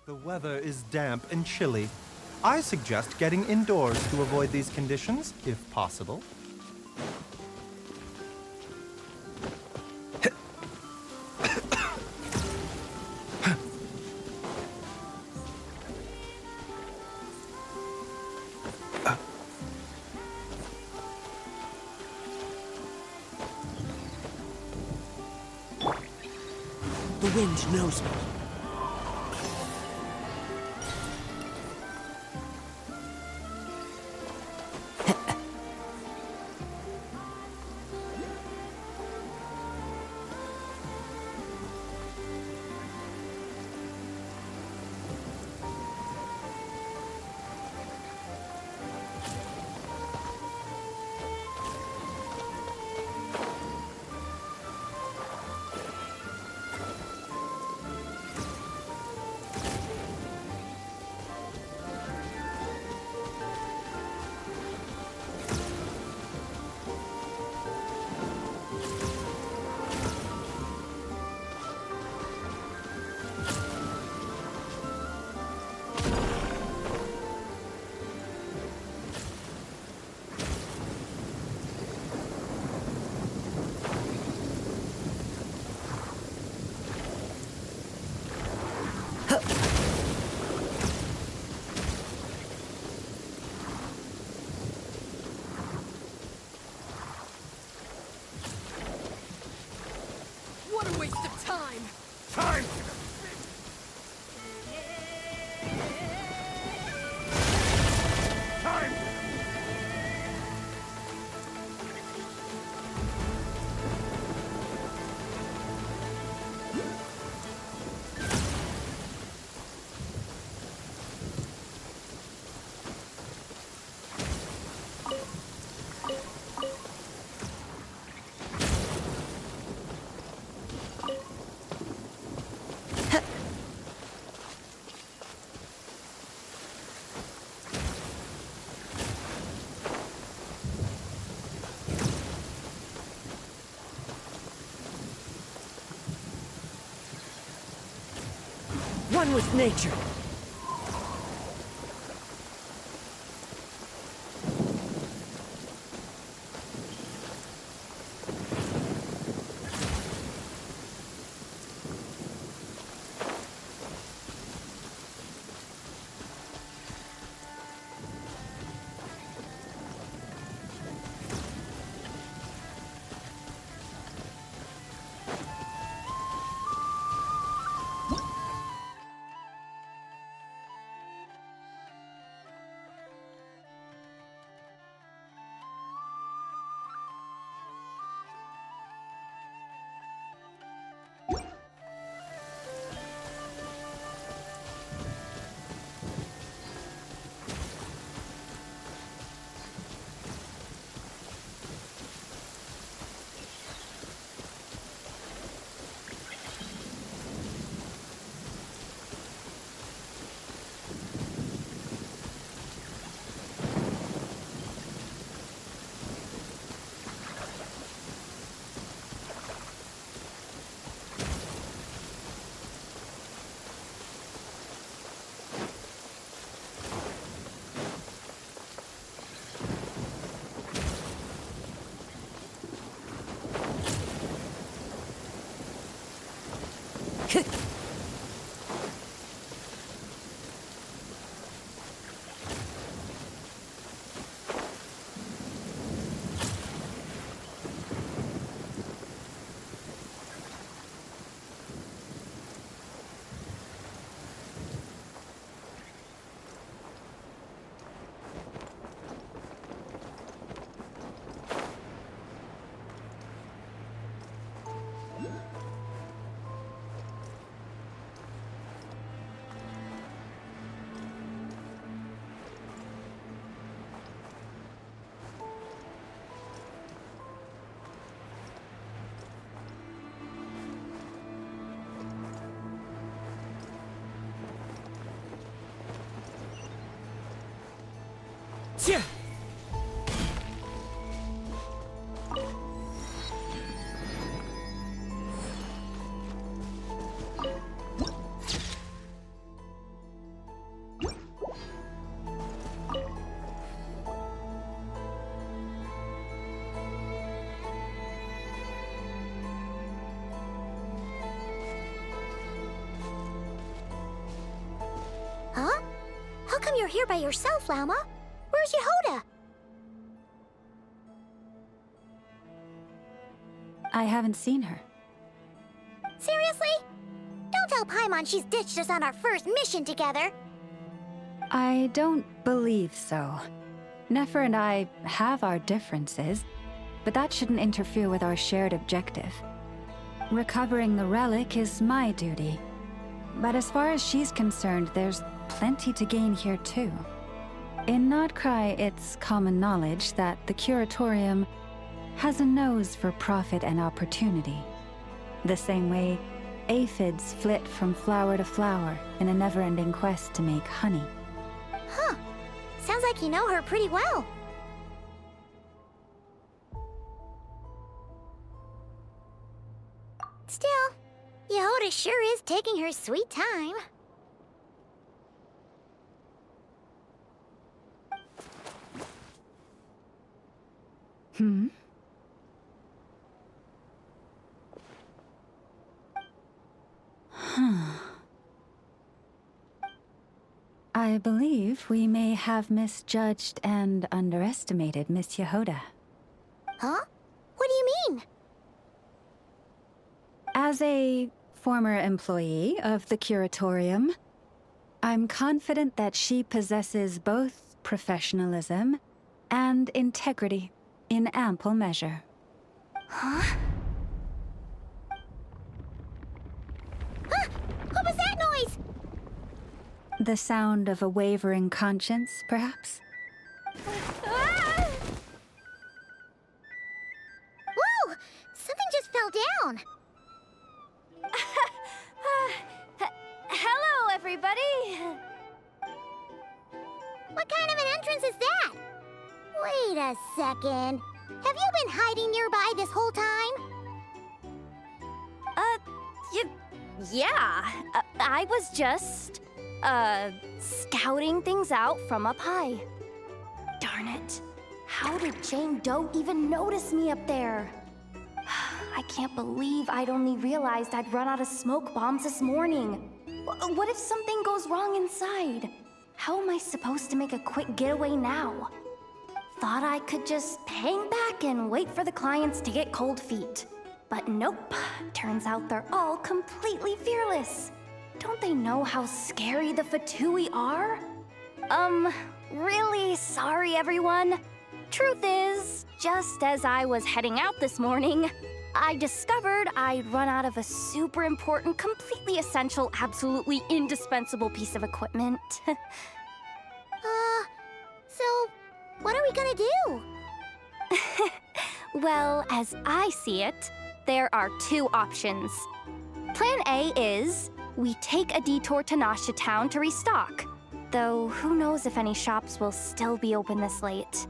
The weather is damp and chilly. I suggest getting indoors to avoid these conditions, if possible. The wind knows me. What a waste of time! Time! Time! One with nature. Yeah. Huh? How come you're here by yourself, Lauma? Where's Yehoda? I haven't seen her. Seriously? Don't tell Paimon she's ditched us on our first mission together. I don't believe so. Nefer and I have our differences, but that shouldn't interfere with our shared objective. Recovering the relic is my duty. But as far as she's concerned, there's plenty to gain here too. In Nodcry, it's common knowledge that the Curatorium has a nose for profit and opportunity. The same way aphids flit from flower to flower in a never-ending quest to make honey. Huh. Sounds like you know her pretty well. Still, Yehoda sure is taking her sweet time. Hmm? I believe we may have misjudged and underestimated Miss Yehoda. Huh? What do you mean? As a former employee of the Curatorium, I'm confident that she possesses both professionalism and integrity in ample measure. Huh? Huh? What was that noise? The sound of a wavering conscience, perhaps? Ah! Whoa! Something just fell down. Hello, everybody! What kind of an entrance is that? Wait a second. Have you been hiding nearby this whole time? Yeah. I was just, scouting things out from up high. Darn it. How did Jane Doe even notice me up there? I can't believe I'd only realized I'd run out of smoke bombs this morning. What if something goes wrong inside? How am I supposed to make a quick getaway now? Thought I could just hang back and wait for the clients to get cold feet. But nope, turns out they're all completely fearless. Don't they know how scary the Fatui are? Really sorry everyone. Truth is, just as I was heading out this morning, I discovered I'd run out of a super important, completely essential, absolutely indispensable piece of equipment. So, what are we gonna do? Well, as I see it, there are two options. Plan A is we take a detour to Nasha Town to restock, though who knows if any shops will still be open this late.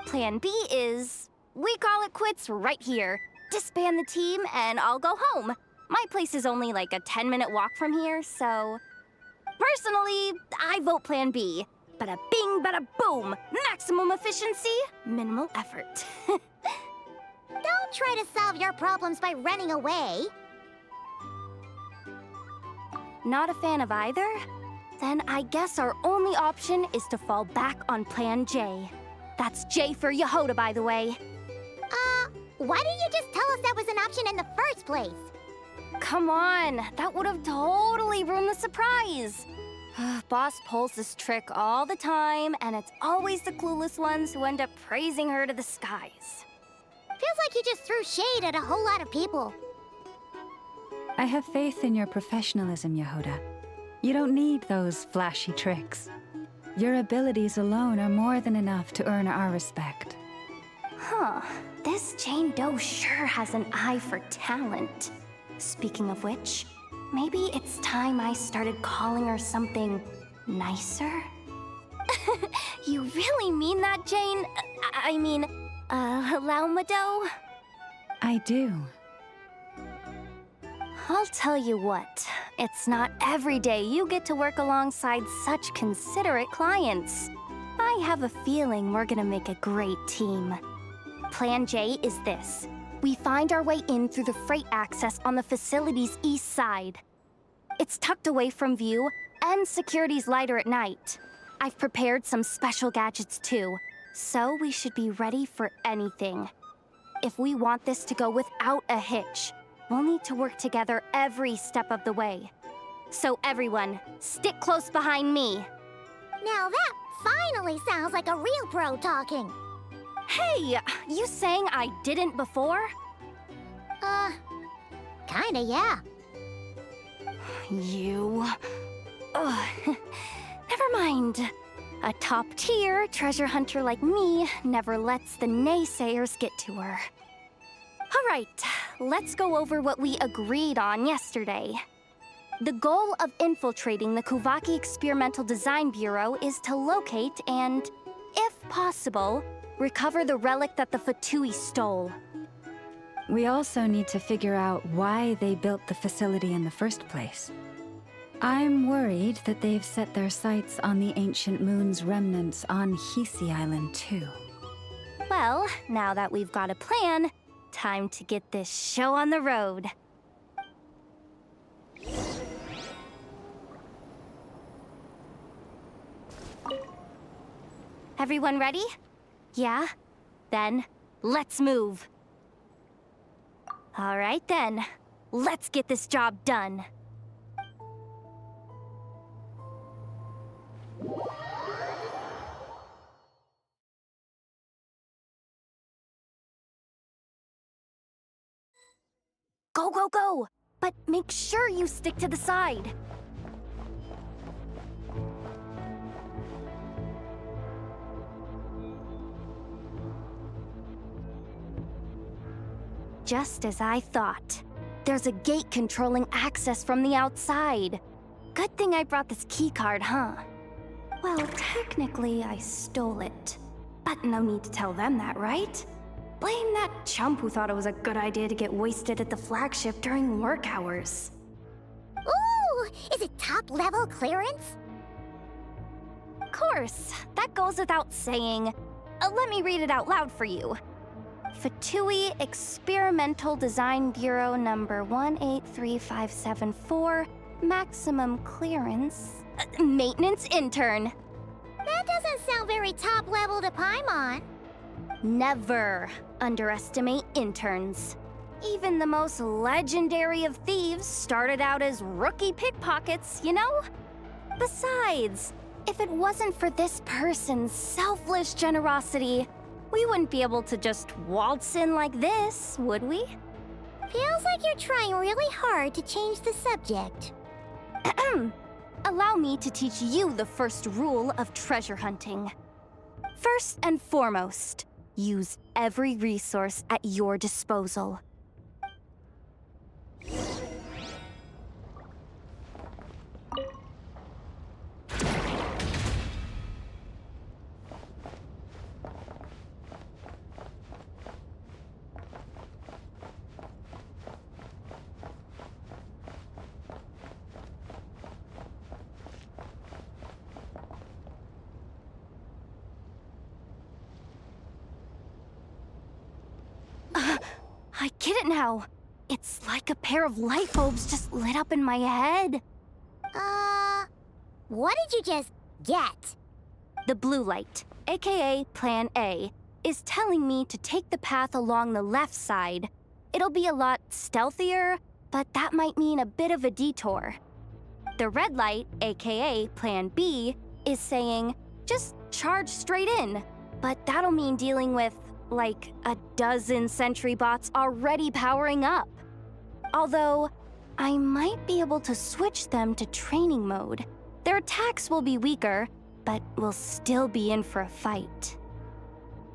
Plan B is we call it quits right here, disband the team, and I'll go home. My place is only like a 10-minute walk from here, so... Personally, I vote Plan B. Bada bing, bada boom! Maximum efficiency, minimal effort. Don't try to solve your problems by running away. Not a fan of either? Then I guess our only option is to fall back on Plan J. That's J for Yehoda, by the way. Why didn't you just tell us that was an option in the first place? Come on, that would have totally ruined the surprise. Boss pulls this trick all the time, and it's always the clueless ones who end up praising her to the skies. Feels like you just threw shade at a whole lot of people. I have faith in your professionalism, Yehoda. You don't need those flashy tricks. Your abilities alone are more than enough to earn our respect. Huh, this Jane Doe sure has an eye for talent. Speaking of which, maybe it's time I started calling her something nicer? You really mean that, Jane? Laumado? I do. I'll tell you what, it's not every day you get to work alongside such considerate clients. I have a feeling we're gonna make a great team. Plan J is this. We find our way in through the freight access on the facility's east side. It's tucked away from view, and security's lighter at night. I've prepared some special gadgets too, so we should be ready for anything. If we want this to go without a hitch, we'll need to work together every step of the way. So everyone, stick close behind me. Now that finally sounds like a real pro talking. Hey, you saying I didn't before? Kinda, yeah. You... Ugh. Never mind. A top-tier treasure hunter like me never lets the naysayers get to her. All right, let's go over what we agreed on yesterday. The goal of infiltrating the Kuvaki Experimental Design Bureau is to locate and, if possible, recover the relic that the Fatui stole. We also need to figure out why they built the facility in the first place. I'm worried that they've set their sights on the ancient moon's remnants on Hisi Island too. Well, now that we've got a plan, time to get this show on the road. Everyone ready? Yeah? Then, let's move. All right then, let's get this job done. Go, go, go! But make sure you stick to the side. Just as I thought. There's a gate controlling access from the outside. Good thing I brought this keycard, huh? Well, technically, I stole it. But no need to tell them that, right? Blame that chump who thought it was a good idea to get wasted at the flagship during work hours. Ooh, is it top-level clearance? Of course, that goes without saying. Let me read it out loud for you. Fatui Experimental Design Bureau number 183574, maximum clearance, maintenance intern. That doesn't sound very top-level to Paimon. Never underestimate interns. Even the most legendary of thieves started out as rookie pickpockets, you know? Besides, if it wasn't for this person's selfless generosity, we wouldn't be able to just waltz in like this, would we? Feels like you're trying really hard to change the subject. Allow me to teach you the first rule of treasure hunting. First and foremost, use every resource at your disposal. I get it now. It's like a pair of light bulbs just lit up in my head. What did you just get? The blue light, aka Plan A, is telling me to take the path along the left side. It'll be a lot stealthier, but that might mean a bit of a detour. The red light, aka Plan B, is saying, just charge straight in. But that'll mean dealing with, like, a dozen sentry bots already powering up. Although, I might be able to switch them to training mode. Their attacks will be weaker, but we'll still be in for a fight.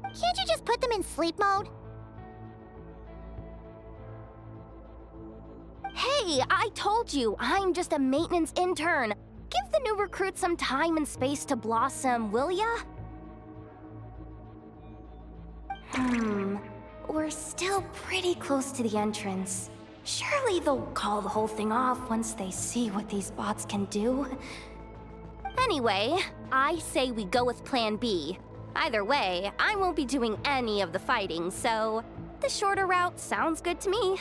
Can't you just put them in sleep mode? Hey, I told you, I'm just a maintenance intern. give the new recruit some time and space to blossom, will ya? We're still pretty close to the entrance. Surely they'll call the whole thing off once they see what these bots can do. Anyway, I say we go with Plan B. Either way, I won't be doing any of the fighting, so the shorter route sounds good to me.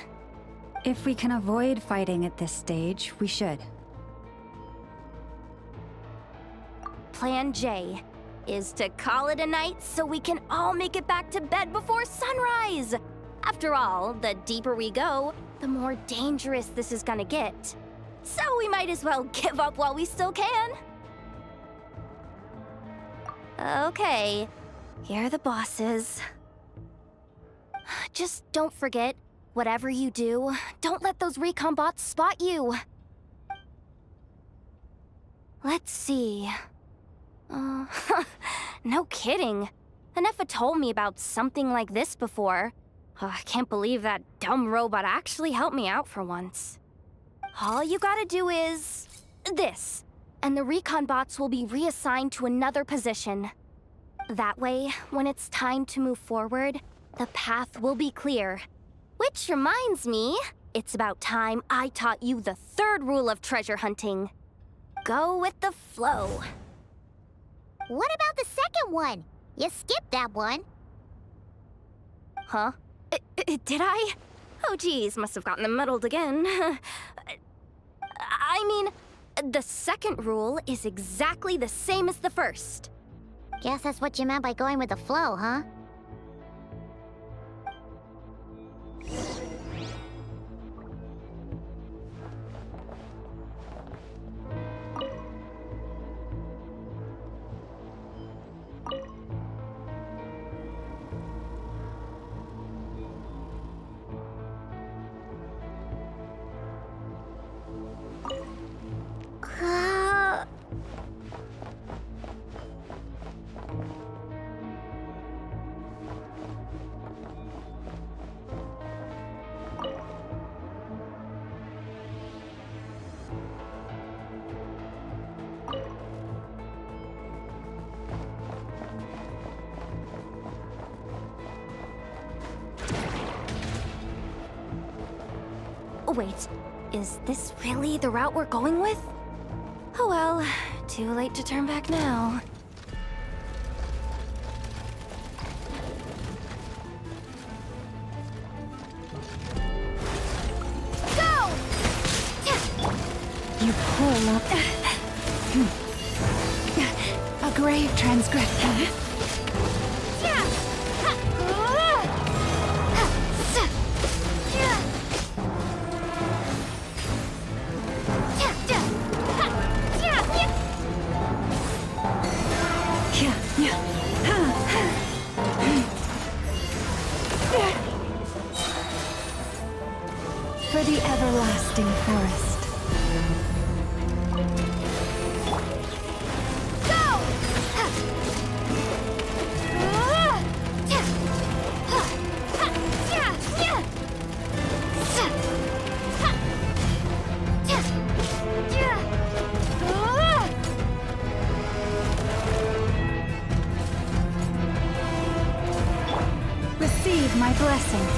If we can avoid fighting at this stage, we should. Plan J is to call it a night so we can all make it back to bed before sunrise. After all, the deeper we go, the more dangerous this is gonna get. So we might as well give up while we still can. Okay, here are the bosses. Just don't forget, whatever you do, don't let those recon bots spot you. Let's see. No kidding. Anefa told me about something like this before. I can't believe that dumb robot actually helped me out for once. All you gotta do is this, and the recon bots will be reassigned to another position. That way, when it's time to move forward, the path will be clear. Which reminds me, it's about time I taught you the third rule of treasure hunting. Go with the flow. What about the second one? You skipped that one. Huh? Did I? Oh geez, must have gotten them muddled again. I mean, the second rule is exactly the same as the first. Guess that's what you meant by going with the flow, huh? Wait, is this really the route we're going with? Oh well, too late to turn back now. Go! You pull up. A grave transgression. For the everlasting forest. Receive my blessing.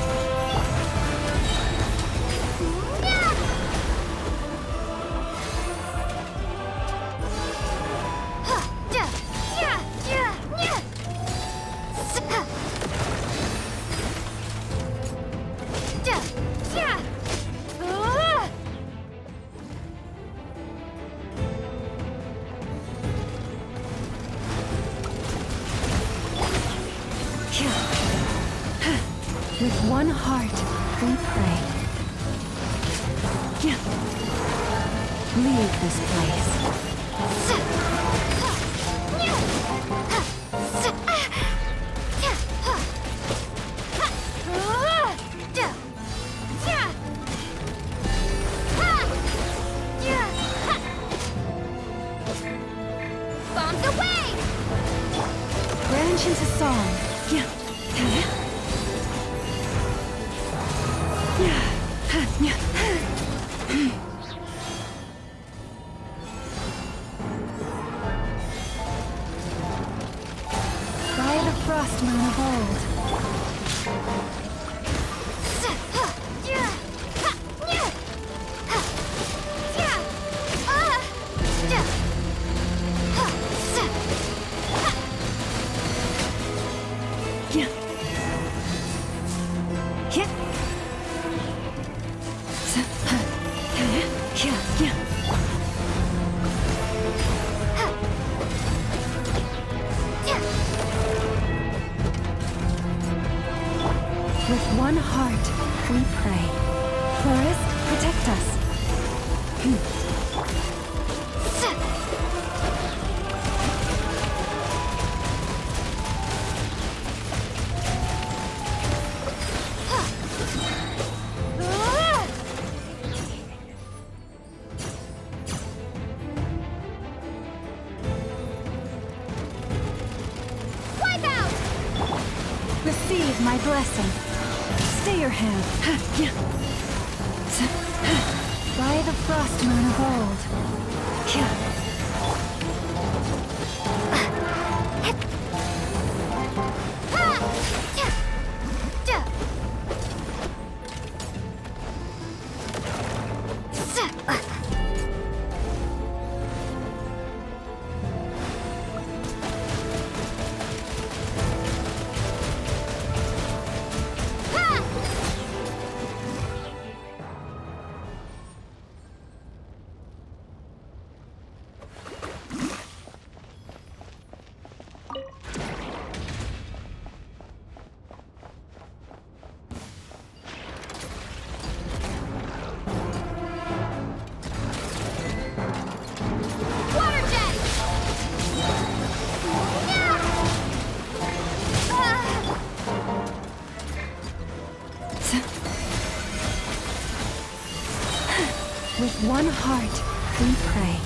With one heart, we pray. Leave this place. Bombs away! Branch into song. With one heart, we pray. Forest, protect us. Receive my blessing. Stay your hand. By the frost moon of old. With one heart, we pray.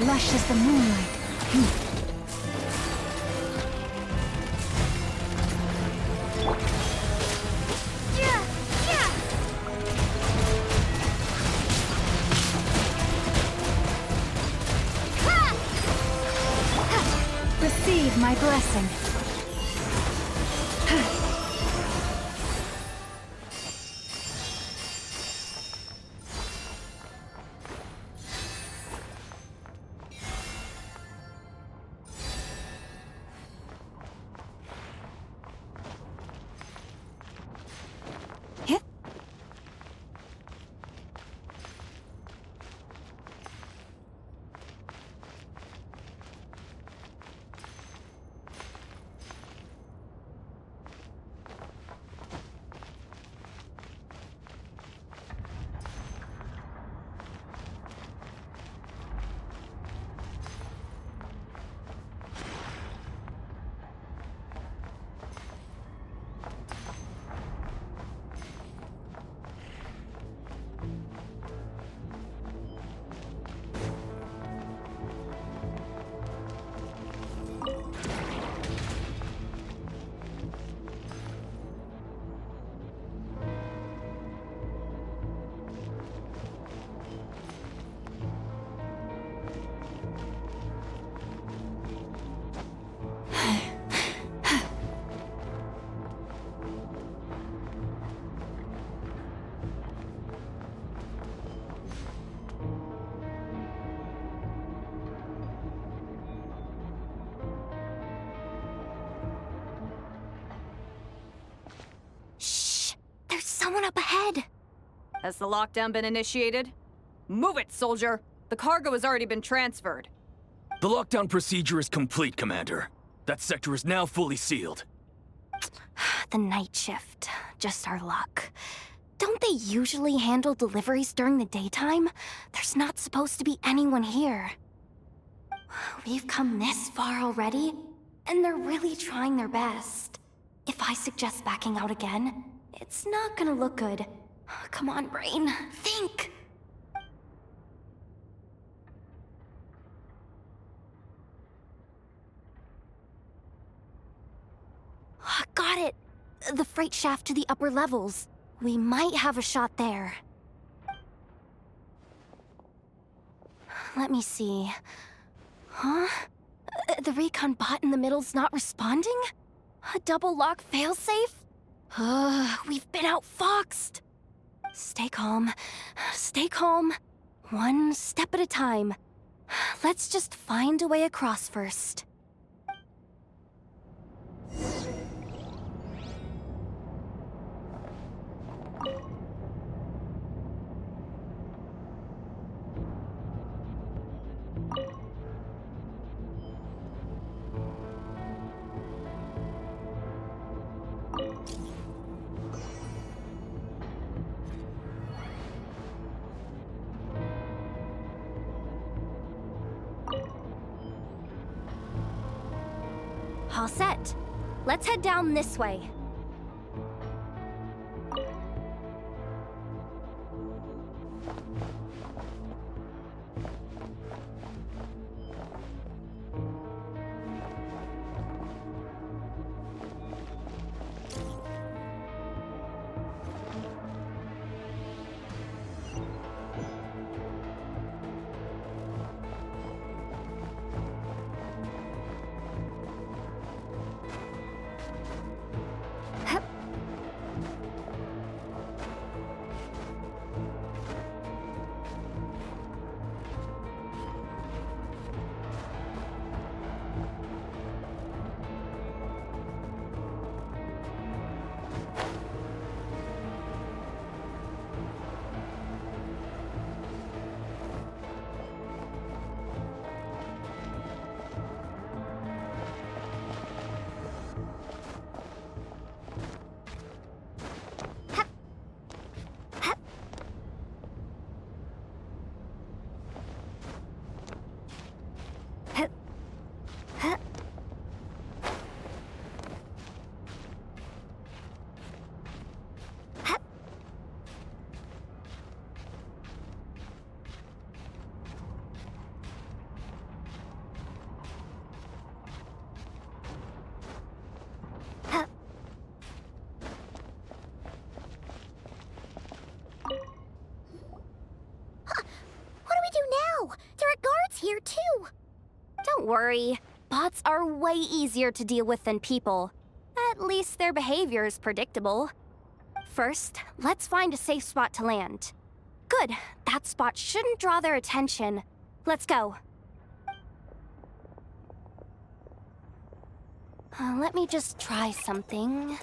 Lush as the moonlight. Receive my blessing. Someone up ahead! Has the lockdown been initiated? Move it, soldier! The cargo has already been transferred. The lockdown procedure is complete, Commander. That sector is now fully sealed. The night shift. Just our luck. Don't they usually handle deliveries during the daytime? There's not supposed to be anyone here. We've come this far already, and they're really trying their best. If I suggest backing out again, it's not gonna look good. Come on, brain. Think! Got it! The freight shaft to the upper levels. We might have a shot there. Let me see. Huh? The recon bot in the middle's not responding? A double lock failsafe? We've been outfoxed. Stay calm. Stay calm. One step at a time. Let's just find a way across first. All set. Let's head down this way. Here too. Don't worry. Bots are way easier to deal with than people. At least their behavior is predictable. First, let's find a safe spot to land. Good. That spot shouldn't draw their attention. Let's go. Let me just try something.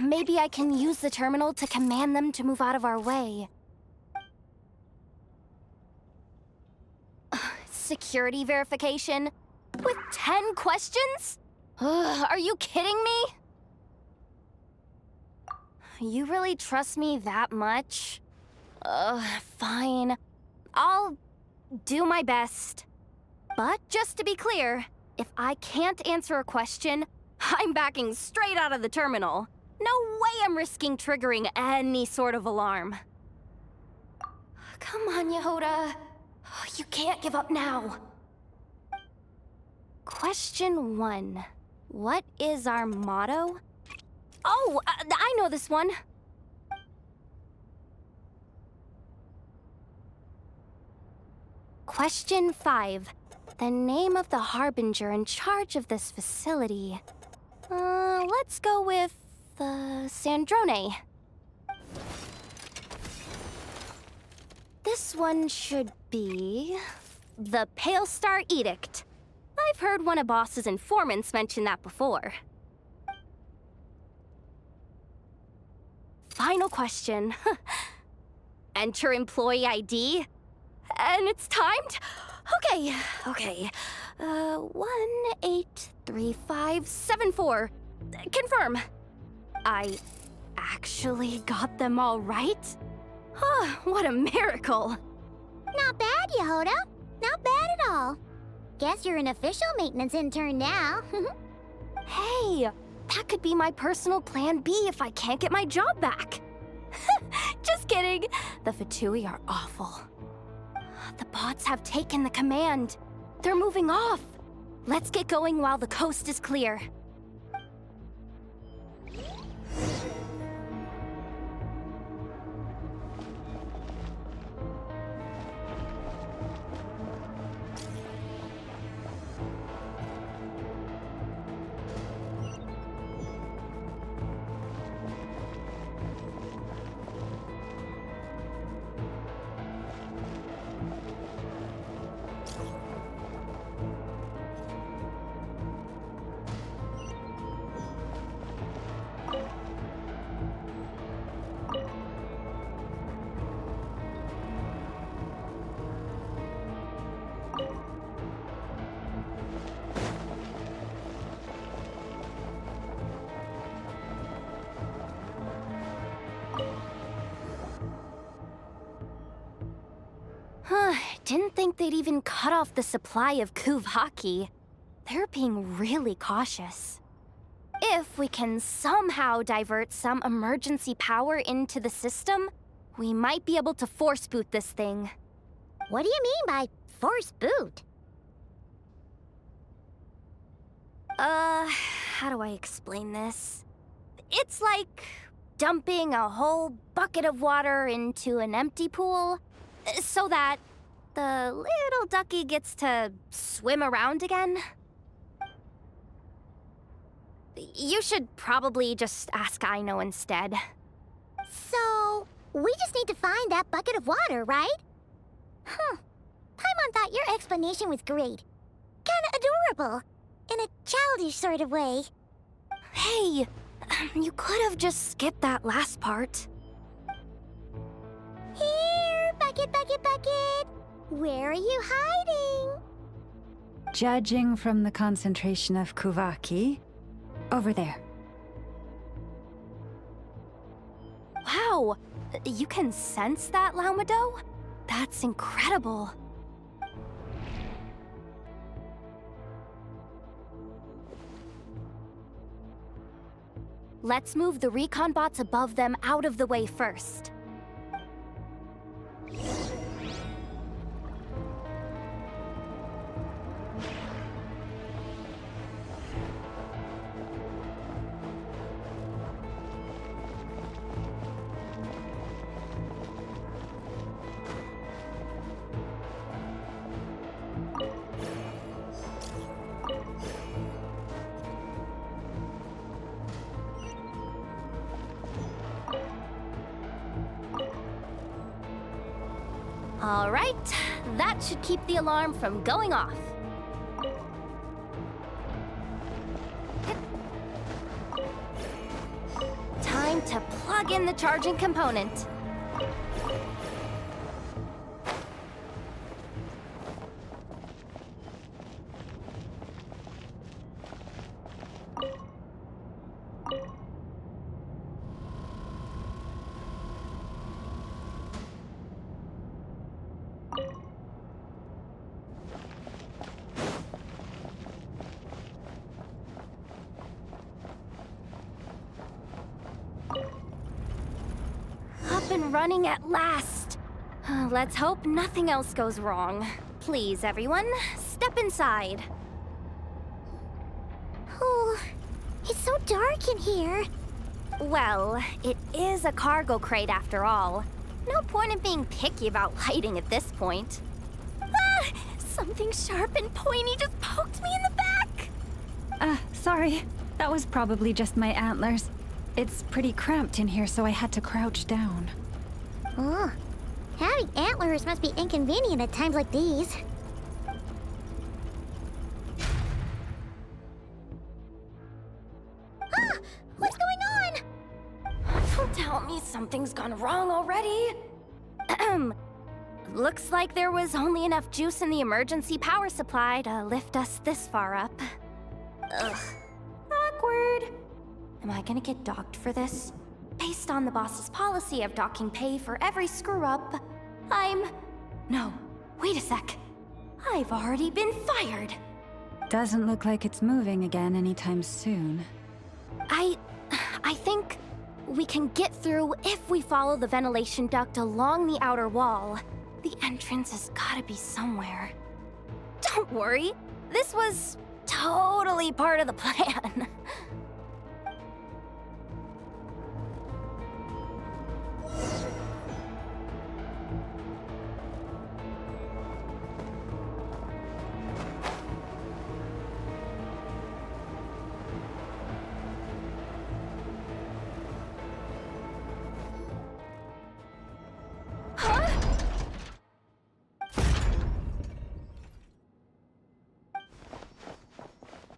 Maybe I can use the terminal to command them to move out of our way. Security verification? With 10 questions? Are you kidding me? You really trust me that much? Fine. I'll do my best. But just to be clear, if I can't answer a question, I'm backing straight out of the terminal. No way I'm risking triggering any sort of alarm. Come on, Yehoda. You can't give up now. Question 1. What is our motto? Oh, I know this one. Question 5. The name of the harbinger in charge of this facility. Let's go with, Sandrone. This one should be the Pale Star Edict. I've heard one of Boss's informants mention that before. Final question. Enter employee ID. And it's timed? Okay. 183574. Confirm. I actually got them all right? What a miracle. Not bad, Yehoda. Not bad at all. Guess you're an official maintenance intern now. Hey, that could be my personal plan B if I can't get my job back. Just kidding. The Fatui are awful. The bots have taken the command. They're moving off. Let's get going while the coast is clear. Didn't think they'd even cut off the supply of Kuvaki. they're being really cautious. If we can somehow divert some emergency power into the system, we might be able to force boot this thing. What do you mean by force boot? How do I explain this? It's like dumping a whole bucket of water into an empty pool so that the little ducky gets to swim around again. You should probably just ask Aino instead. So, we just need to find that bucket of water, right? Huh. Paimon thought your explanation was great. Kinda adorable. In a childish sort of way. Hey, you could have just skipped that last part. Here, bucket, bucket, bucket. Where are you hiding? Judging from the concentration of Kuvaki, over there. Wow, you can sense that, Laumado? That's incredible. Let's move the recon bots above them out of the way first. All right, that should keep the alarm from going off. Time to plug in the charging component. Up and running at last. Let's hope nothing else goes wrong. Please, everyone, step inside. Oh, it's so dark in here. Well, it is a cargo crate after all. No point in being picky about lighting at this point. Ah! Something sharp and pointy just poked me in the back! Sorry. That was probably just my antlers. It's pretty cramped in here, so I had to crouch down. Oh, having antlers must be inconvenient at times like these. Ah! What's going on? Don't tell me something's gone wrong already. Looks like there was only enough juice in the emergency power supply to lift us this far up. Ugh. Awkward. Am I gonna get docked for this? Based on the boss's policy of docking pay for every screw-up, No, wait a sec. I've already been fired. Doesn't look like it's moving again anytime soon. I think we can get through if we follow the ventilation duct along the outer wall. The entrance has gotta be somewhere. Don't worry, this was totally part of the plan.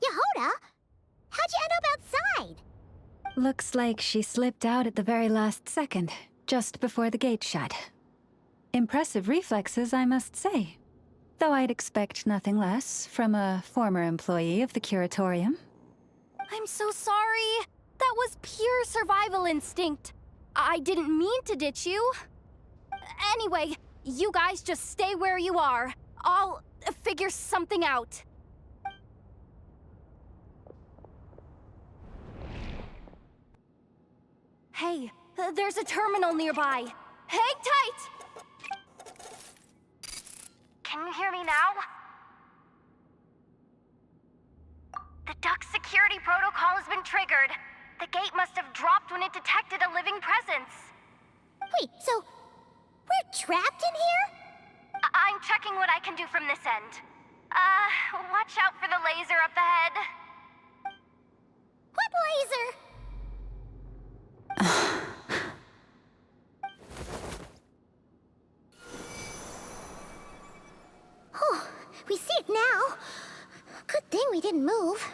Yehoda? How'd you end up outside? Looks like she slipped out at the very last second, just before the gate shut. Impressive reflexes, I must say. Though I'd expect nothing less from a former employee of the Curatorium. I'm so sorry. That was pure survival instinct. I didn't mean to ditch you. Anyway, you guys just stay where you are. I'll figure something out. Hey, there's a terminal nearby. Hang tight! Can you hear me now? The duck security protocol has been triggered. The gate must have dropped when it detected a living presence. Wait, so we're trapped in here? I'm checking what I can do from this end. Watch out for the laser up ahead. What laser? Oh, we see it now. Good thing we didn't move.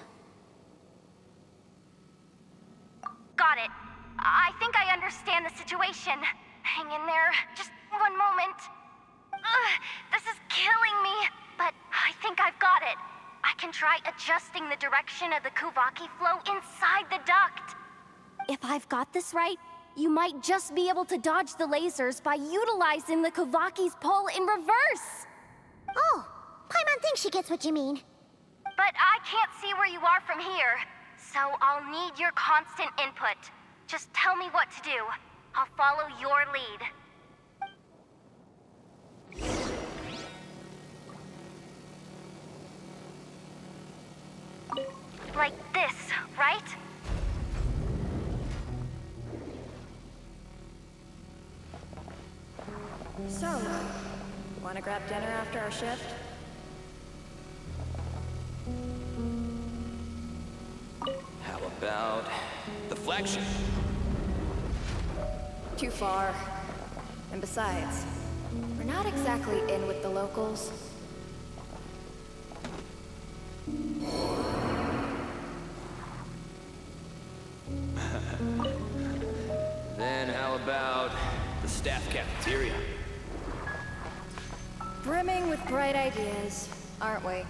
Got it. I think I understand the situation. Hang in there. Just one moment. This is killing me, but I think I've got it. I can try adjusting the direction of the Kuvaki flow inside the duct. If I've got this right, you might just be able to dodge the lasers by utilizing the Kuvaki's pull in reverse. Oh, Paimon thinks she gets what you mean. But I can't see where you are from here, so I'll need your constant input. Just tell me what to do. I'll follow your lead. Like this, right? So, wanna grab dinner after our shift? How about the flagship? Too far. And besides, we're not exactly in with the locals. Then how about the staff cafeteria? Brimming with bright ideas, aren't we?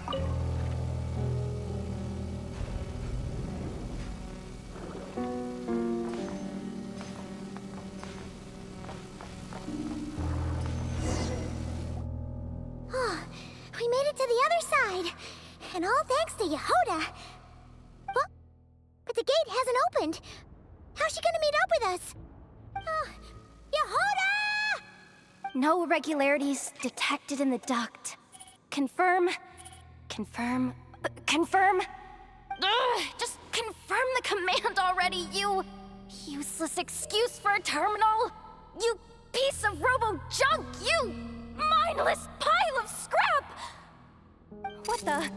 Oh, we made it to the other side. And all thanks to Yehoda. Well, but the gate hasn't opened. How's she gonna meet up with us? Yehoda! No irregularities detected in the duct. Confirm. Confirm. Confirm. Ugh, just confirm the command already, you useless excuse for a terminal. You piece of robo-junk, you mindless pile of scrap! What the?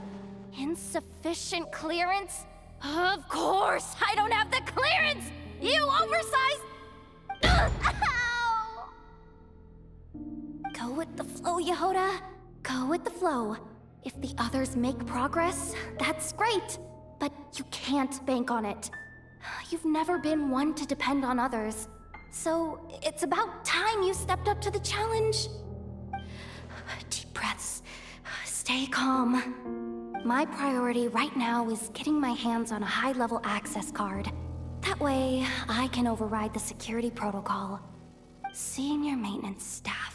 Insufficient clearance? Of course, I don't have the clearance! You oversized... Ugh, ow! Go with the flow, Yehoda. Go with the flow. If the others make progress, that's great. But you can't bank on it. You've never been one to depend on others. So it's about time you stepped up to the challenge. Deep breaths. Stay calm. My priority right now is getting my hands on a high-level access card. That way, I can override the security protocol. Senior maintenance staff.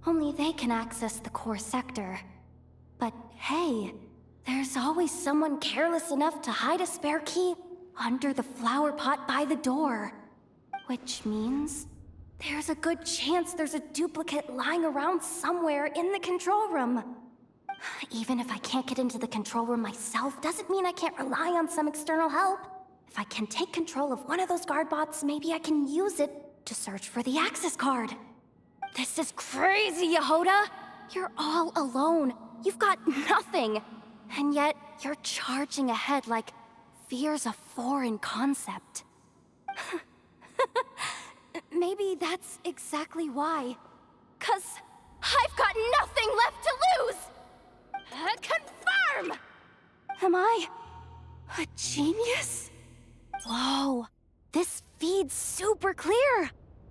Only they can access the core sector. But hey, there's always someone careless enough to hide a spare key under the flower pot by the door. Which means there's a good chance there's a duplicate lying around somewhere in the control room. Even if I can't get into the control room myself, doesn't mean I can't rely on some external help. If I can take control of one of those guard bots, maybe I can use it to search for the access card. This is crazy, Yehoda! You're all alone. You've got nothing. And yet, you're charging ahead like fear's a foreign concept. Maybe that's exactly why. 'Cause I've got nothing left to lose! Confirm! Am I a genius? Whoa, this feed's super clear.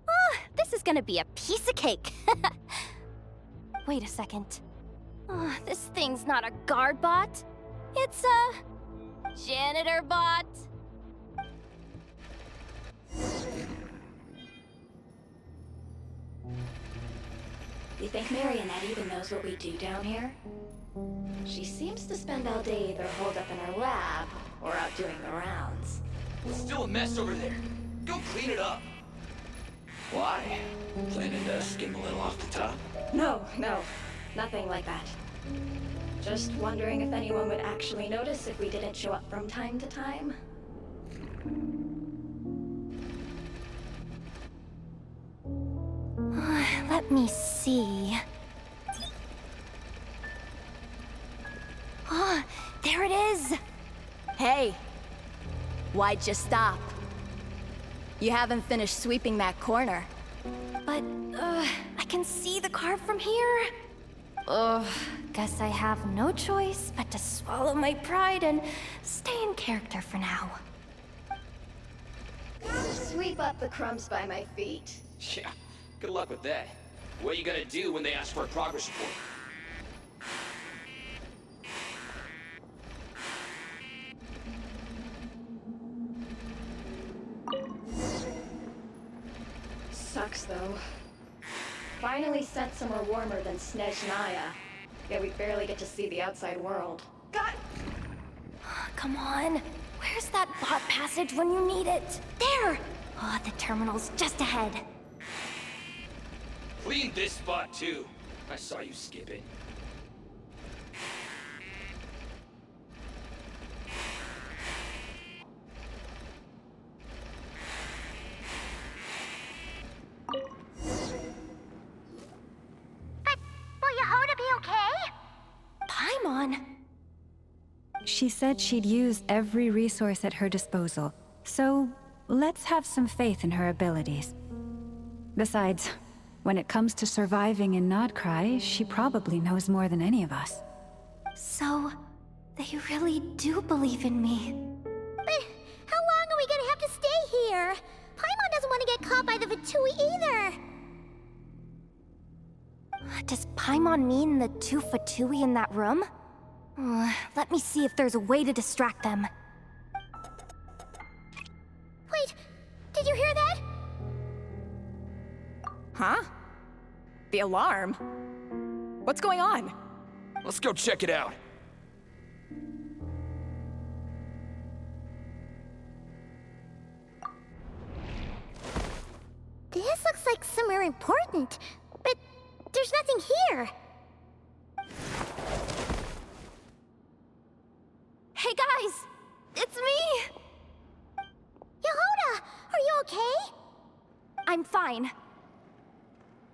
Oh, this is gonna be a piece of cake. Wait a second. Oh, this thing's not a guard bot. It's a janitor bot. You think Marionette even knows what we do down here? She seems to spend all day either holed up in her lab or out doing the rounds. It's still a mess over there. Go clean it up. Why? Planning to skim a little off the top? No, nothing like that. Just wondering if anyone would actually notice if we didn't show up from time to time. Let me see. Oh, there it is! Hey! Why'd you stop? You haven't finished sweeping that corner. But, I can see the car from here. Ugh, guess I have no choice but to swallow my pride and stay in character for now. Sweep up the crumbs by my feet. Yeah, good luck with that. What are you gonna do when they ask for a progress report? Sucks, though. Finally sent somewhere warmer than Snezhnaya. Yet we barely get to see the outside world. God! Come on. Where's that bot passage when you need it? There! Oh, the terminal's just ahead. Clean this spot too. I saw you skip it. But will Yehoda be okay? Paimon? She said she'd use every resource at her disposal, so let's have some faith in her abilities. Besides, when it comes to surviving in Nodcry, she probably knows more than any of us. So, they really do believe in me. But how long are we gonna have to stay here? Paimon doesn't want to get caught by the Fatui either. Does Paimon mean the two Fatui in that room? Let me see if there's a way to distract them. Wait, did you hear that? Huh? The alarm? What's going on? Let's go check it out. This looks like somewhere important, but there's nothing here. Hey guys! It's me! Yehoda, are you okay? I'm fine.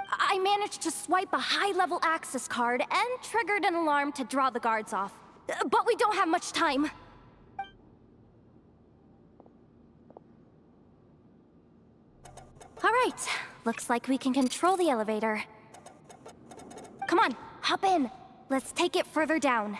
I managed to swipe a high-level access card and triggered an alarm to draw the guards off. But we don't have much time. All right, looks like we can control the elevator. Come on, hop in. Let's take it further down.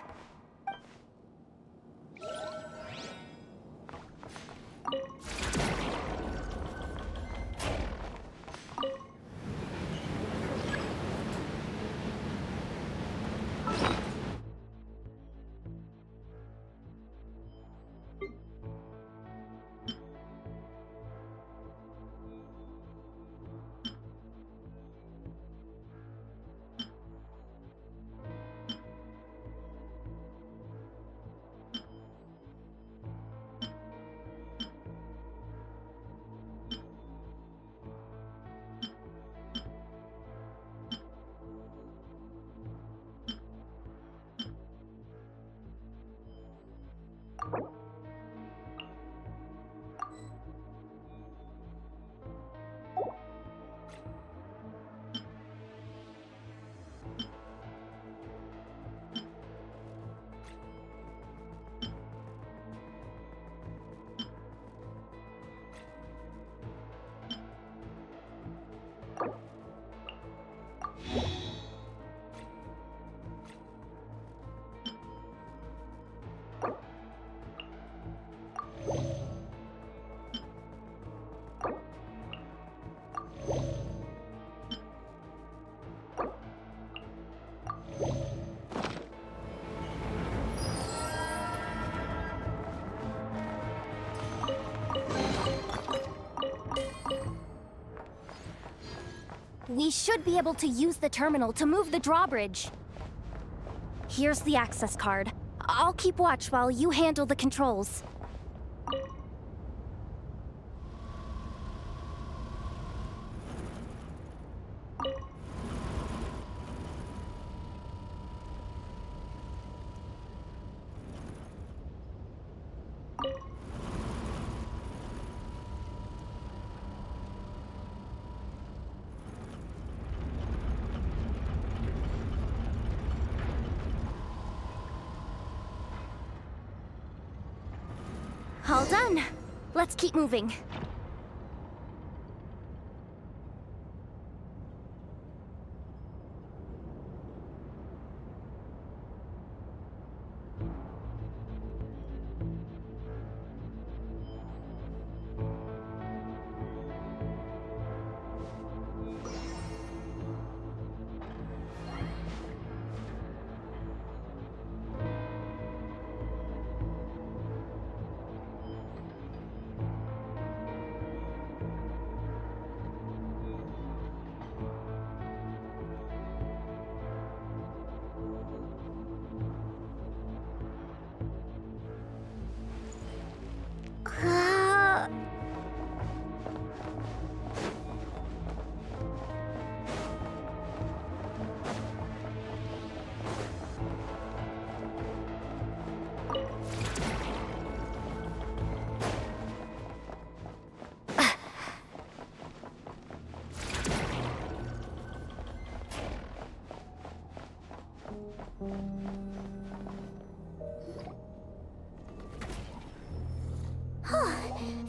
We should be able to use the terminal to move the drawbridge. Here's the access card. I'll keep watch while you handle the controls. All done. Let's keep moving.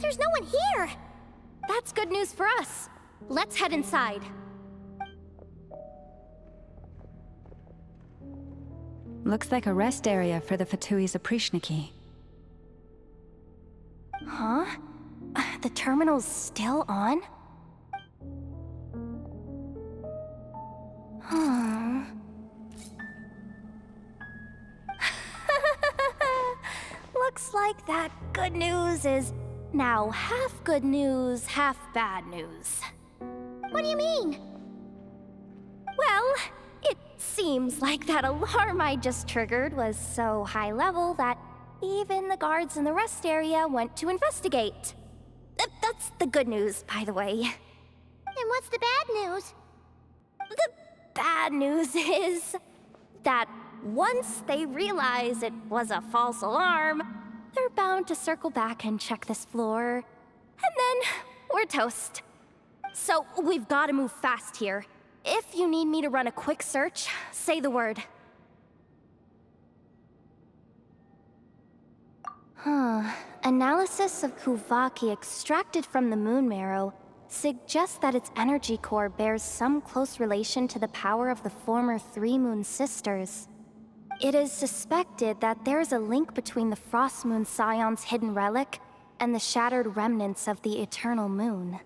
There's no one here! That's good news for us. Let's head inside. Looks like a rest area for the Fatui's Oprishniki. Huh? The terminal's still on? Huh. Looks like that good news is now half good news, half bad news. What do you mean? Well, it seems like that alarm I just triggered was so high level that even the guards in the rest area went to investigate. That's the good news, by the way. And what's the bad news? The bad news is that once they realize it was a false alarm, they're bound to circle back and check this floor. And then we're toast. So we've got to move fast here. If you need me to run a quick search, say the word. Analysis of Kuvaki extracted from the moon marrow suggests that its energy core bears some close relation to the power of the former Three Moon Sisters. It is suspected that there is a link between the Frost Moon Scion's hidden relic and the shattered remnants of the Eternal Moon.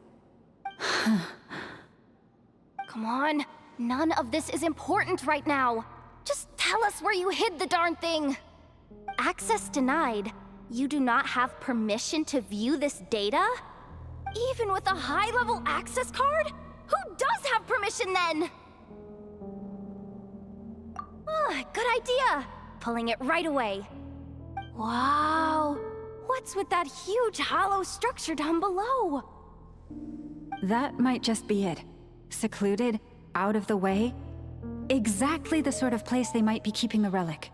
Come on, none of this is important right now. Just tell us where you hid the darn thing. Access denied. You do not have permission to view this data? Even with a high-level access card? Who does have permission then? Good idea. Pulling it right away. Wow. What's with that huge hollow structure down below? That might just be it. Secluded, out of the way. Exactly the sort of place they might be keeping the relic.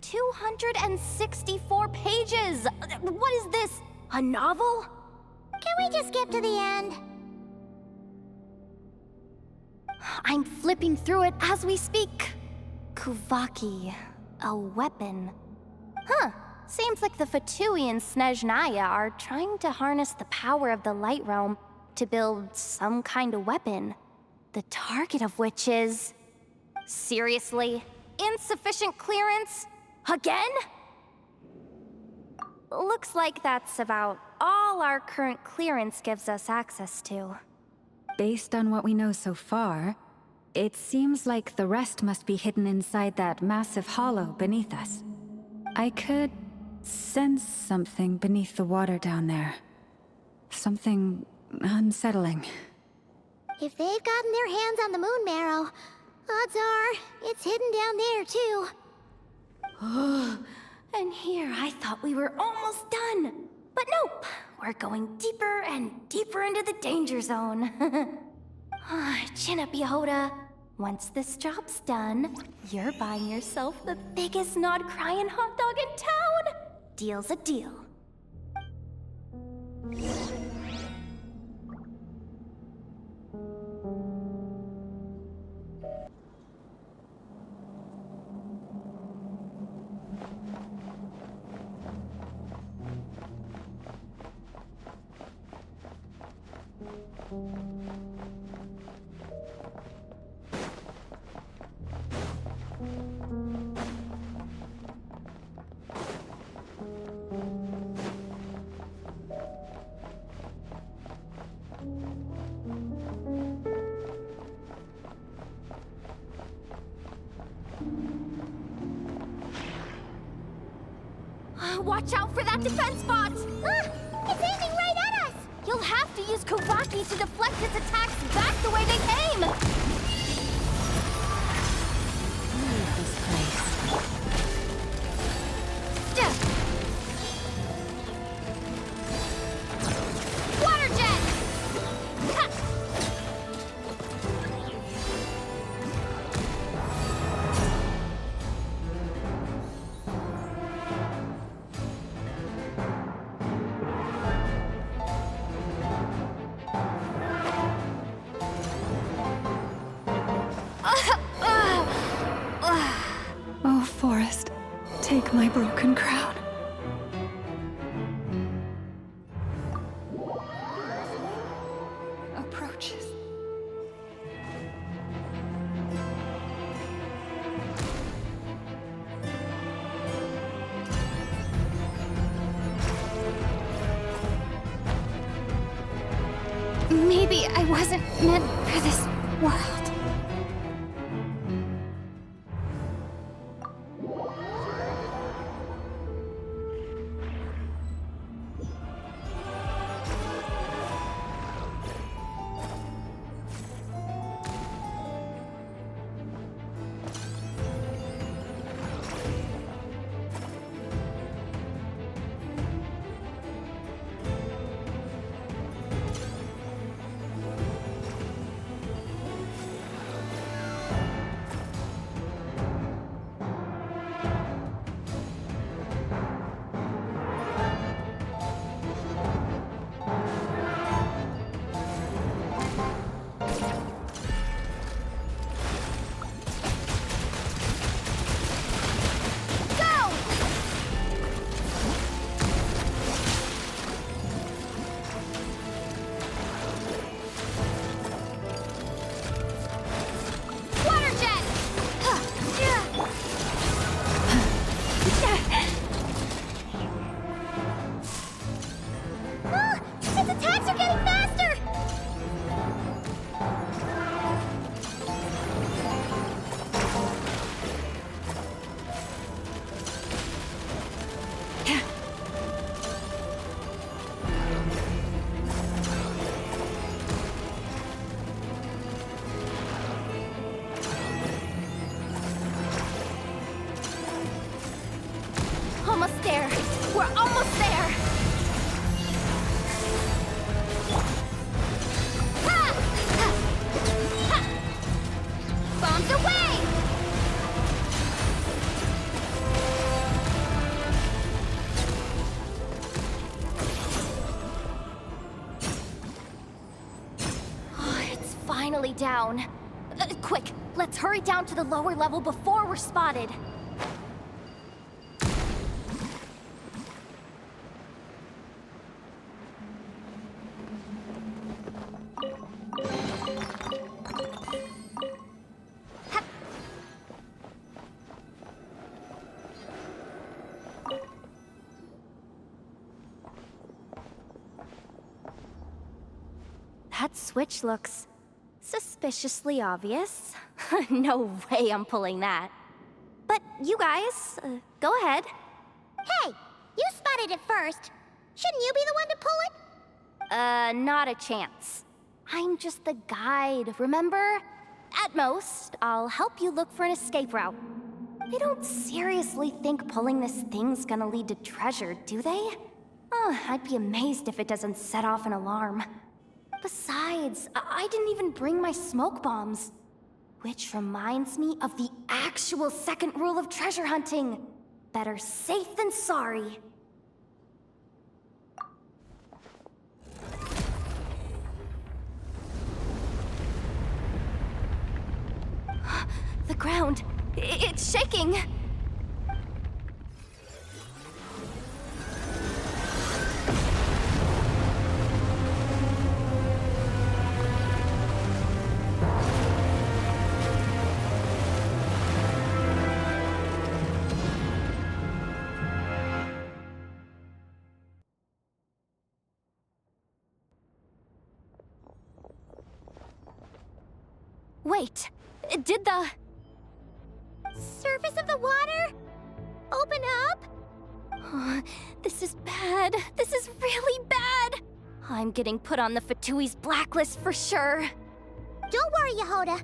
$264 pages! What is this? A novel? Can we just skip to the end? I'm flipping through it as we speak. Kuvaki, a weapon. Huh, seems like the Fatui and Snezhnaya are trying to harness the power of the Light Realm to build some kind of weapon. The target of which is... Seriously? Insufficient clearance? Again? Looks like that's about all our current clearance gives us access to. Based on what we know so far, it seems like the rest must be hidden inside that massive hollow beneath us. I could sense something beneath the water down there. Something unsettling. If they've gotten their hands on the moon marrow, odds are it's hidden down there too. And here I thought we were almost done. But nope, we're going deeper and deeper into the danger zone. Chin up, Yehoda. Once this job's done, you're buying yourself the biggest nod-crying hot dog in town. Deal's a deal. Watch out for that defense bot! It's aiming right at us! You'll have to use Karaki to deflect its attacks back the way they came! Leave this place. Water jet! Ha! Oh, Forest, take my broken crown. Approaches. Maybe I wasn't meant for this world. Almost there. We're almost there. Ha! Ha! Ha! Bombs away! Oh, it's finally down. Quick, let's hurry down to the lower level before we're spotted. That switch looks suspiciously obvious. No way I'm pulling that. But you guys, go ahead. Hey, you spotted it first. Shouldn't you be the one to pull it? Not a chance. I'm just the guide, remember? At most, I'll help you look for an escape route. They don't seriously think pulling this thing's gonna lead to treasure, do they? I'd be amazed if it doesn't set off an alarm. Besides, I didn't even bring my smoke bombs. Which reminds me of the actual second rule of treasure hunting. Better safe than sorry. The ground, it's shaking. Wait, did the surface of the water open up? This is bad. This is really bad. I'm getting put on the Fatui's blacklist for sure. Don't worry, Yehoda.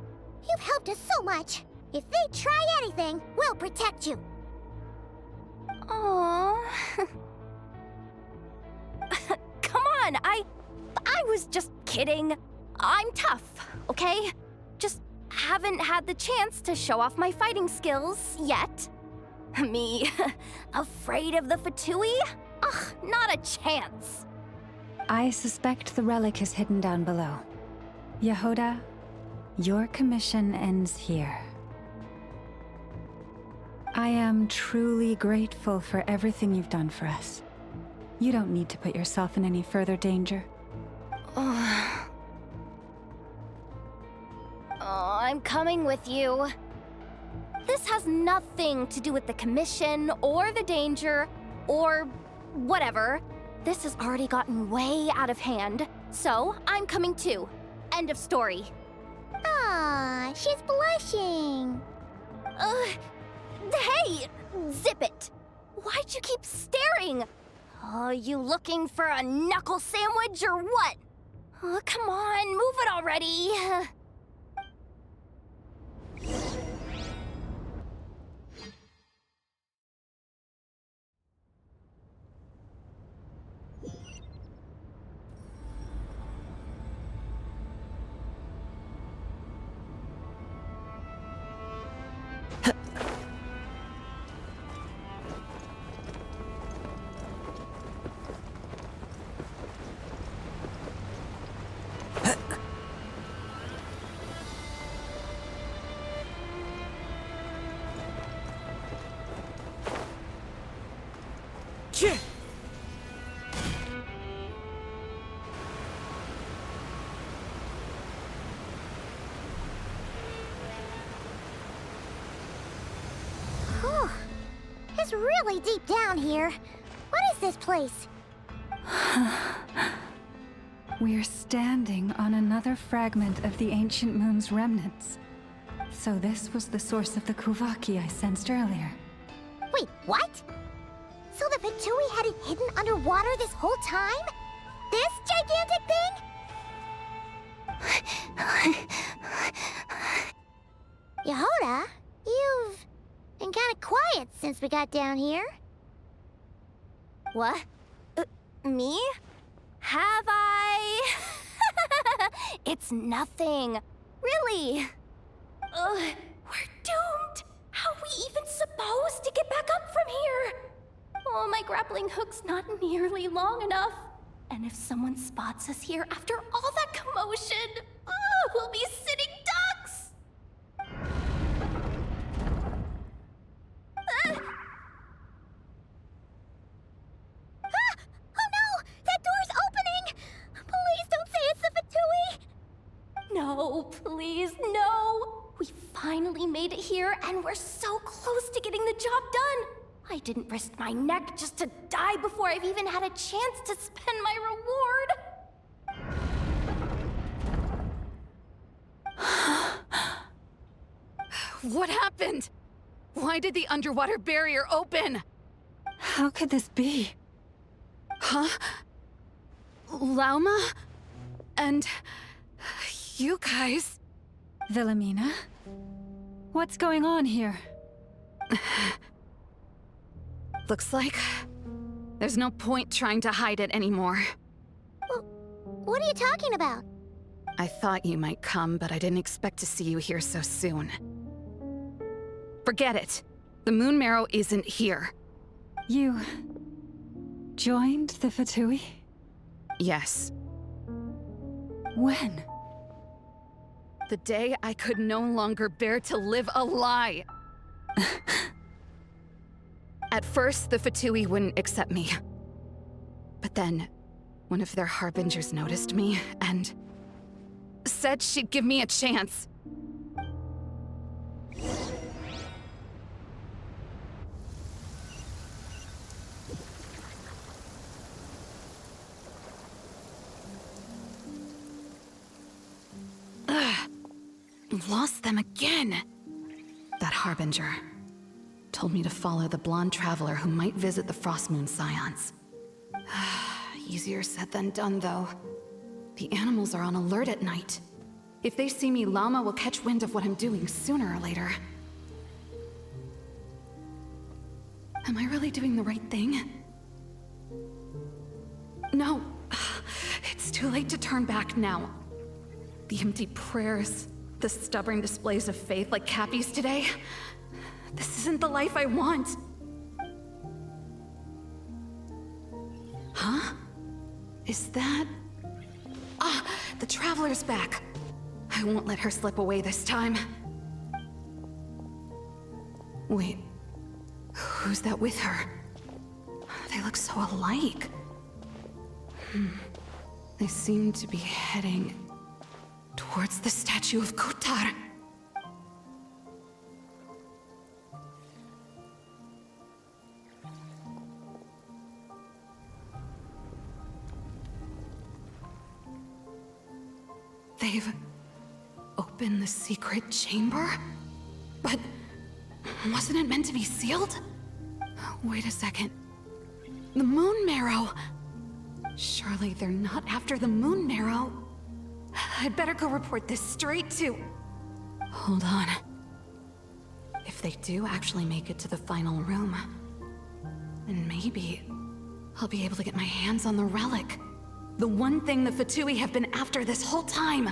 You've helped us so much. If they try anything, we'll protect you. Aww. Come on, I was just kidding. I'm tough, okay? Just haven't had the chance to show off my fighting skills yet. Me, afraid of the Fatui? Ugh, not a chance. I suspect the relic is hidden down below. Yehoda, your commission ends here. I am truly grateful for everything you've done for us. You don't need to put yourself in any further danger. Oh, I'm coming with you. This has nothing to do with the commission, or the danger, or whatever. This has already gotten way out of hand, so I'm coming too. End of story. Aw, she's blushing. Hey! Zip it! Why'd you keep staring? Oh, you looking for a knuckle sandwich or what? Oh, come on, move it already. Whew. It's really deep down here. What is this place? We're standing on another fragment of the ancient moon's remnants. So this was the source of the Kuvaki I sensed earlier. Wait, what? So the Fatui had it hidden underwater this whole time? This gigantic thing? Yehoda, you've been kind of quiet since we got down here. What? Me? Have I? It's nothing. Really. We're doomed. How are we even supposed to get back up from here? Oh, my grappling hook's not nearly long enough. And if someone spots us here after all that commotion, we'll be sitting ducks! Oh no! That door's opening! Please don't say it's the Fatui! No, please, no! We finally made it here, and we're so close to getting the job done! I didn't risk my neck just to die before I've even had a chance to spend my reward! What happened? Why did the underwater barrier open? How could this be? Huh? Lauma? And... you guys... Wilhelmina? What's going on here? Looks like... there's no point trying to hide it anymore. Well, what are you talking about? I thought you might come, but I didn't expect to see you here so soon. Forget it. The Moon Marrow isn't here. You... joined the Fatui? Yes. When? The day I could no longer bear to live a lie. At first, the Fatui wouldn't accept me. But then, one of their harbingers noticed me, and... said she'd give me a chance. Ugh. Lost them again. That harbinger. told me to follow the blonde traveler who might visit the Frostmoon Scions. Easier said than done, though. The animals are on alert at night. If they see me, Llama will catch wind of what I'm doing sooner or later. Am I really doing the right thing? No. It's too late to turn back now. The empty prayers, the stubborn displays of faith like Cappy's today. This isn't the life I want. Huh? Is that... Ah, the Traveler's back. I won't let her slip away this time. Wait, who's that with her? They look so alike. They seem to be heading towards the statue of Kotar. They've opened the secret chamber? But wasn't it meant to be sealed? Wait a second. The Moon Marrow! Surely they're not after the Moon Marrow. I'd better go report this straight to... Hold on. If they do actually make it to the final room, then maybe I'll be able to get my hands on the relic. The one thing the Fatui have been after this whole time.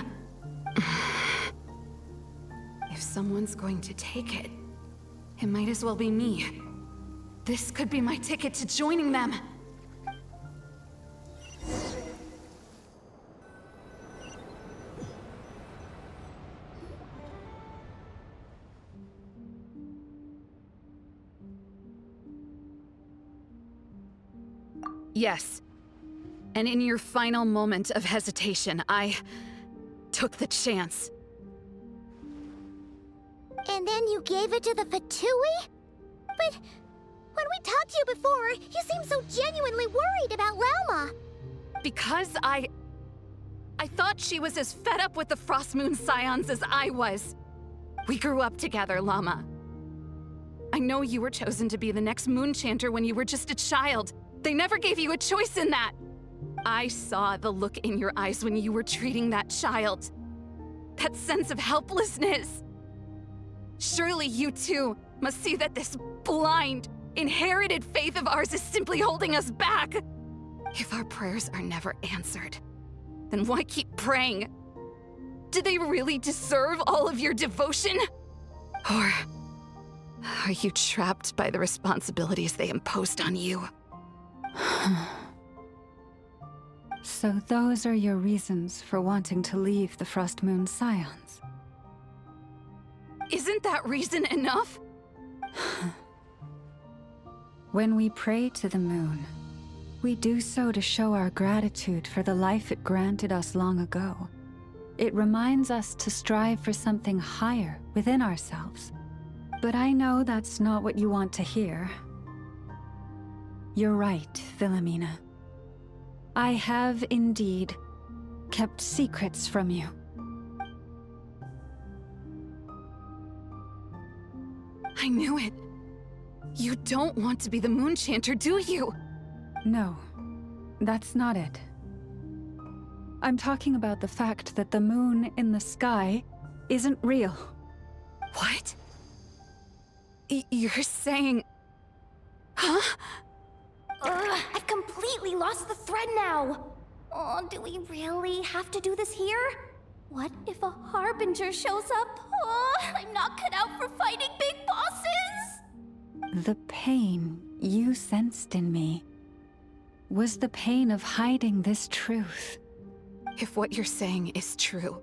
If someone's going to take it, it might as well be me. This could be my ticket to joining them. Yes. And in your final moment of hesitation, I took the chance. And then you gave it to the Fatui? But when we talked to you before, you seemed so genuinely worried about Llama. Because I thought she was as fed up with the Frostmoon Scions as I was. We grew up together, Llama. I know you were chosen to be the next Moon Chanter when you were just a child. They never gave you a choice in that. I saw the look in your eyes when you were treating that child. That sense of helplessness. Surely you too must see that this blind, inherited faith of ours is simply holding us back. If our prayers are never answered, then why keep praying? Do they really deserve all of your devotion? Or are you trapped by the responsibilities they imposed on you? So those are your reasons for wanting to leave the Frostmoon Scions? Isn't that reason enough? When we pray to the moon, we do so to show our gratitude for the life it granted us long ago. It reminds us to strive for something higher within ourselves. But I know that's not what you want to hear. You're right, Philomena. I have indeed kept secrets from you. I knew it. You don't want to be the Moon Chanter, do you? No, that's not it. I'm talking about the fact that the moon in the sky isn't real. What? You're saying... Huh? I've completely lost the thread now. Oh, do we really have to do this here? What if a Harbinger shows up? Oh, I'm not cut out for fighting big bosses! The pain you sensed in me was the pain of hiding this truth. If what you're saying is true,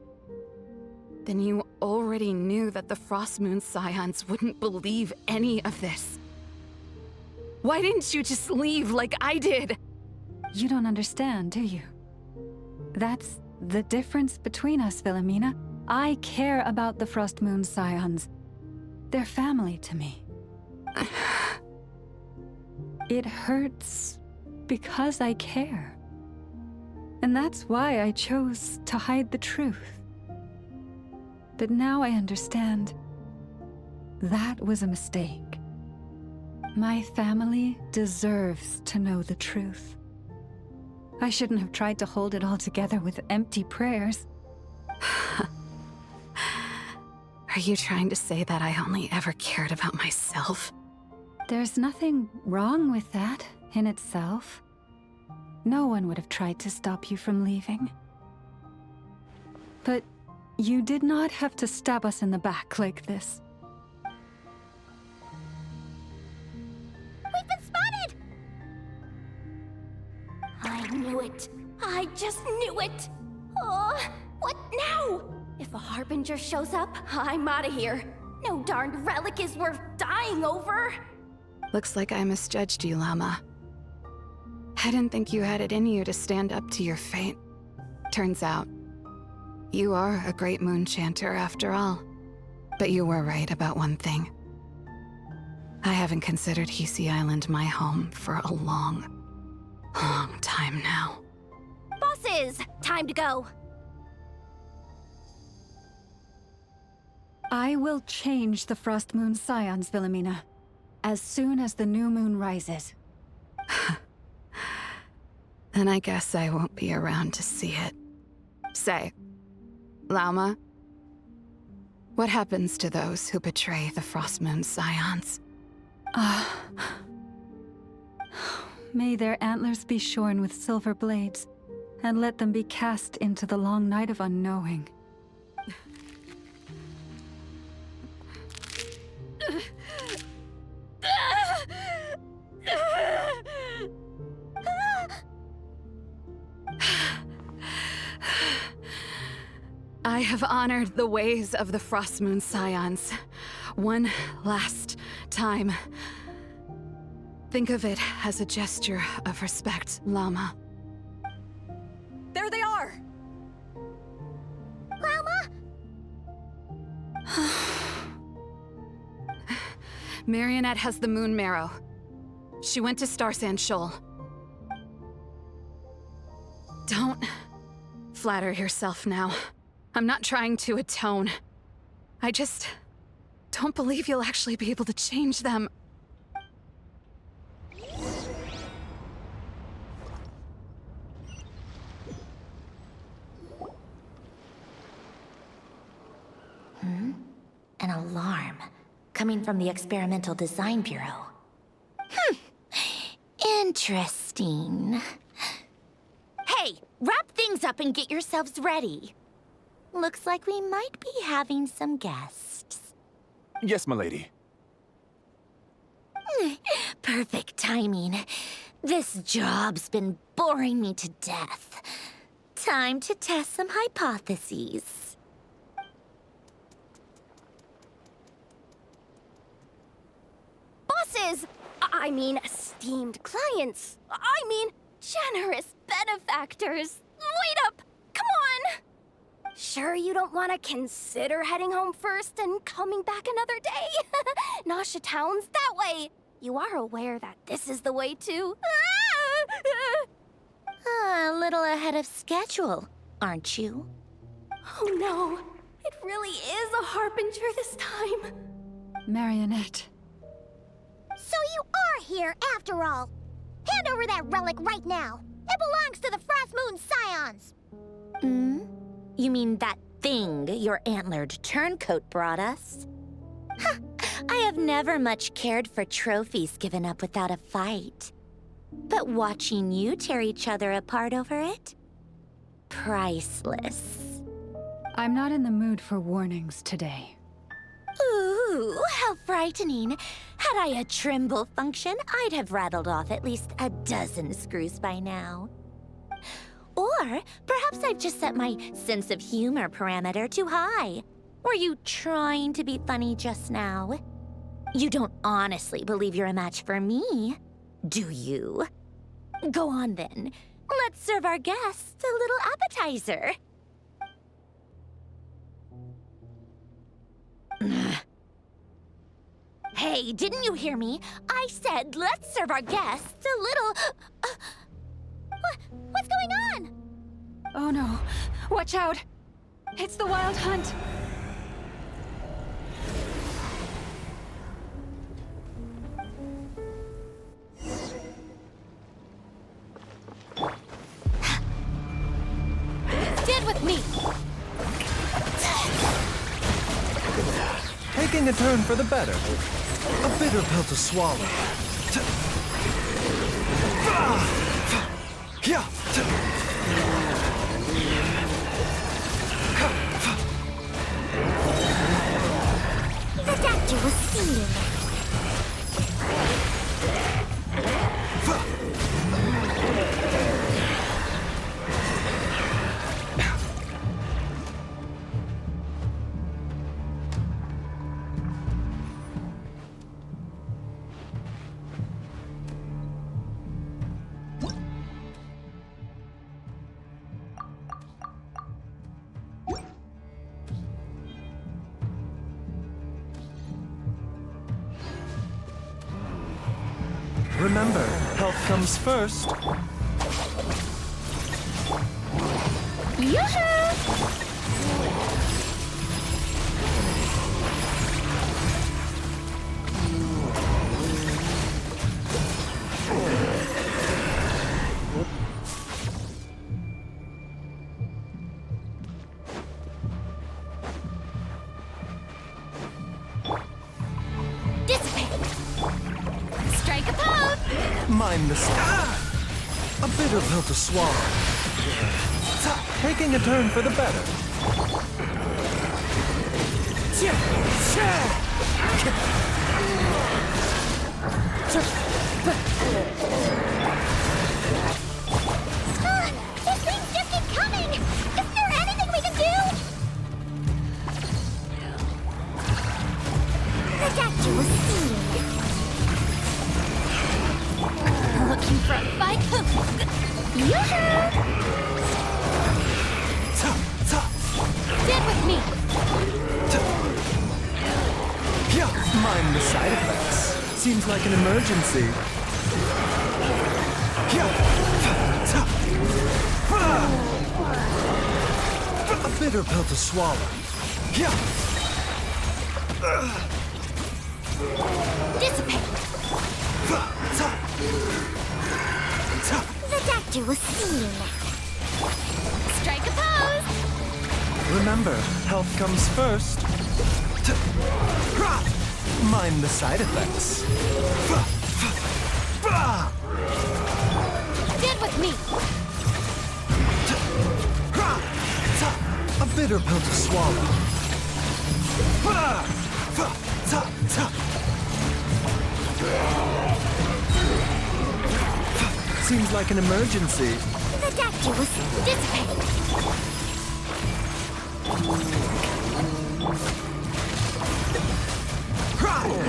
then you already knew that the Frostmoon Scions wouldn't believe any of this. Why didn't you just leave like I did? You don't understand, do you? That's the difference between us, Philomena. I care about the Frostmoon Scions. They're family to me. It hurts because I care. And that's why I chose to hide the truth. But now I understand that was a mistake. My family deserves to know the truth. I shouldn't have tried to hold it all together with empty prayers. Are you trying to say that I only ever cared about myself? There's nothing wrong with that in itself. No one would have tried to stop you from leaving. But you did not have to stab us in the back like this. We've been spotted! I knew it. I just knew it. Oh, what now? If a Harbinger shows up, I'm out of here. No darned relic is worth dying over. Looks like I misjudged you, Llama. I didn't think you had it in you to stand up to your fate. Turns out, you are a great moon chanter after all. But you were right about one thing. I haven't considered Hisi Island my home for a long time now. Bosses, time to go. I will change the Frost Moon Scions, Wilhelmina, as soon as the new moon rises. Then I guess I won't be around to see it. Say, Llama, what happens to those who betray the Frost Moon Scions? May their antlers be shorn with silver blades, and let them be cast into the long night of unknowing. I have honored the ways of the Frost Moon Scions one last time. Think of it as a gesture of respect, Llama. There they are! Grandma? Marionette has the Moon Marrow. She went to Star Sand Shoal. Don't flatter yourself now. I'm not trying to atone. I just don't believe you'll actually be able to change them. An alarm coming from the Experimental Design Bureau. Interesting. Hey, wrap things up and get yourselves ready. Looks like we might be having some guests. Yes, milady. Perfect timing. This job's been boring me to death. Time to test some hypotheses. Bosses! I mean, esteemed clients. I mean, generous benefactors. Wait up! Come on! Sure you don't want to consider heading home first and coming back another day? Nasha Town's that way. You are aware that this is the way too. A little ahead of schedule, aren't you? Oh no, it really is a Harbinger this time. Marionette. So you are here after all. Hand over that relic right now. It belongs to the Frost Moon Scions. You mean that thing your antlered turncoat brought us? I have never much cared for trophies given up without a fight. But watching you tear each other apart over it? Priceless. I'm not in the mood for warnings today. Ooh, how frightening. Had I a Trimble function, I'd have rattled off at least a dozen screws by now. Or perhaps I've just set my sense of humor parameter too high. Were you trying to be funny just now? You don't honestly believe you're a match for me, do you? Go on then. Let's serve our guests a little appetizer. Hey, didn't you hear me? I said let's serve our guests a little... What's going on? Oh no. Watch out! It's the Wild Hunt! Taking a turn for the better. A bitter pill to swallow. The doctor was seeing. Remember, health comes first. Mind the a bitter pill to swallow. Taking a turn for the better. These things just keep coming! Isn't there anything we can do? The doctor was seeing. Looking for a fight? Get with me! Mind the side effects. Seems like an emergency. A bitter pill to swallow. Dissipate! The doctor was seeing. Strike a pose! Remember, health comes first. Mind the side effects. Get with me! A bitter pill to swallow. Seems like an emergency. The doctor was Dissipate!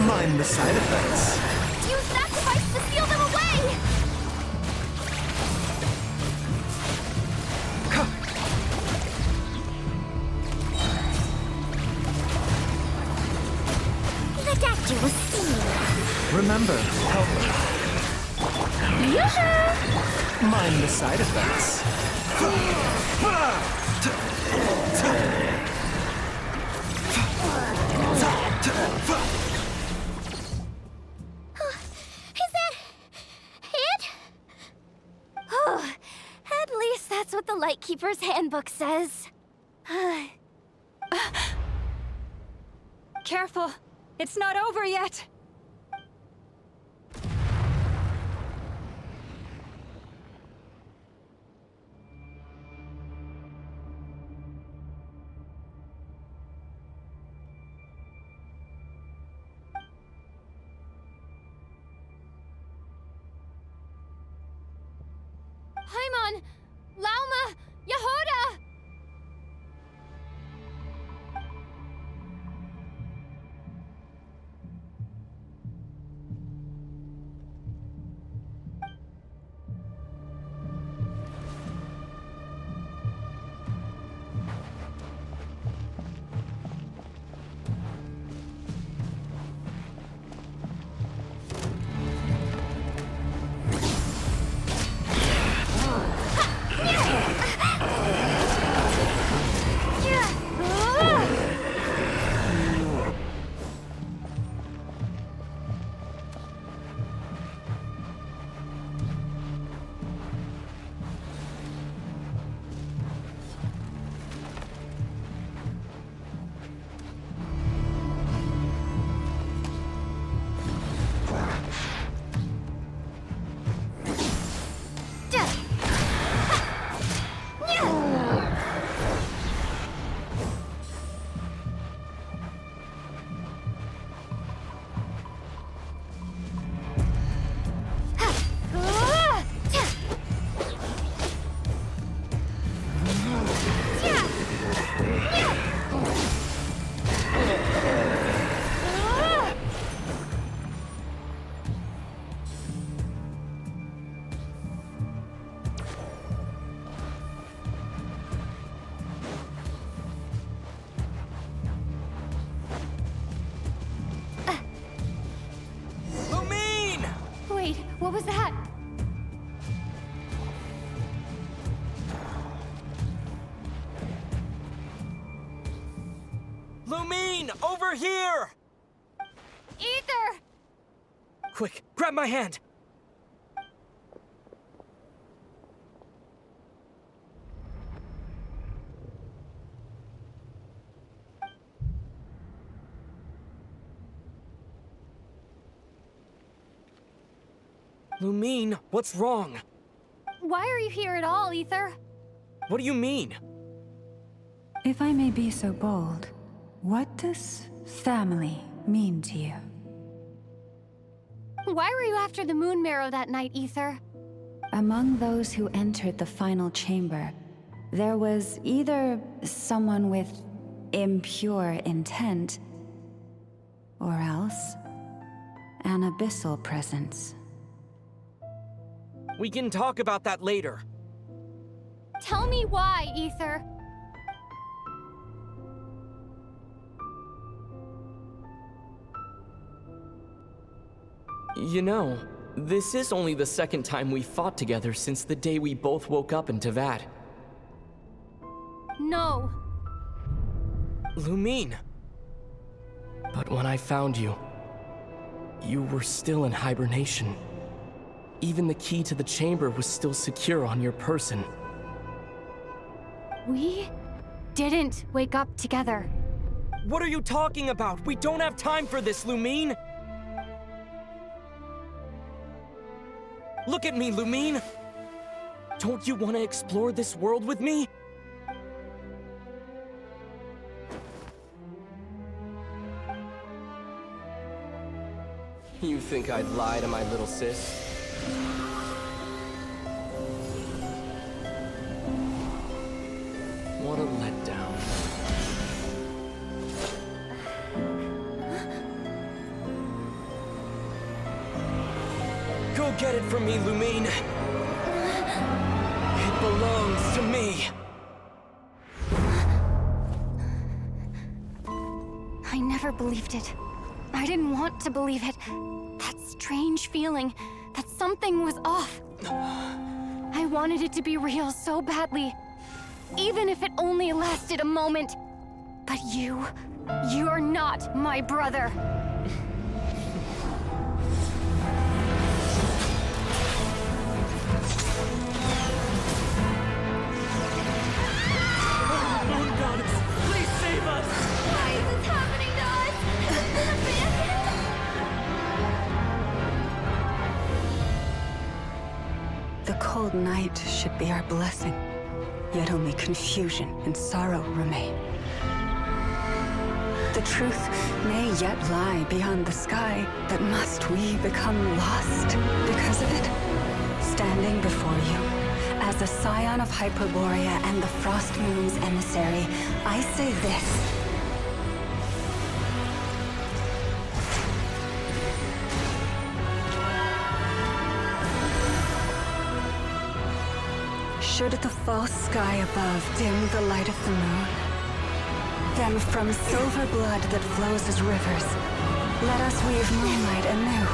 Mind the side effects. Use that device to steal them away! The doctor was seeing. Remember, help. Mind the side effects. Is that it? At least that's what the Lightkeeper's handbook says. Careful! It's not over yet! Paimon! Lauma! Yehuda! Ha! Over here! Ether! Quick, grab my hand! Lumine, what's wrong? Why are you here at all, Ether? What do you mean? If I may be so bold, what does family mean to you? Why were you after the Moon Marrow that night, Ether? Among those who entered the final chamber, there was either someone with impure intent, or else an abyssal presence. We can talk about that later. Tell me why, Ether. You know, this is only the second time we fought together since the day we both woke up in Teyvat. No. Lumine. But when I found you, you were still in hibernation. Even the key to the chamber was still secure on your person. We didn't wake up together. What are you talking about? We don't have time for this, Lumine! Look at me, Lumine! Don't you want to explore this world with me? You think I'd lie to my little sis? What a letdown. Go get it from me, Lumine. It belongs to me. I never believed it. I didn't want to believe it. That strange feeling that something was off. I wanted it to be real so badly. Even if it only lasted a moment. But you're not my brother. Moon Goddess, please save us! Why is this happening to us? The cold night should be our blessing, yet only confusion and sorrow remain. The truth may yet lie beyond the sky, but must we become lost because of it? Standing before you, as a scion of Hyperborea and the Frost Moon's emissary, I say this. Should the false sky above dim the light of the moon, then from silver blood that flows as rivers, let us weave moonlight anew.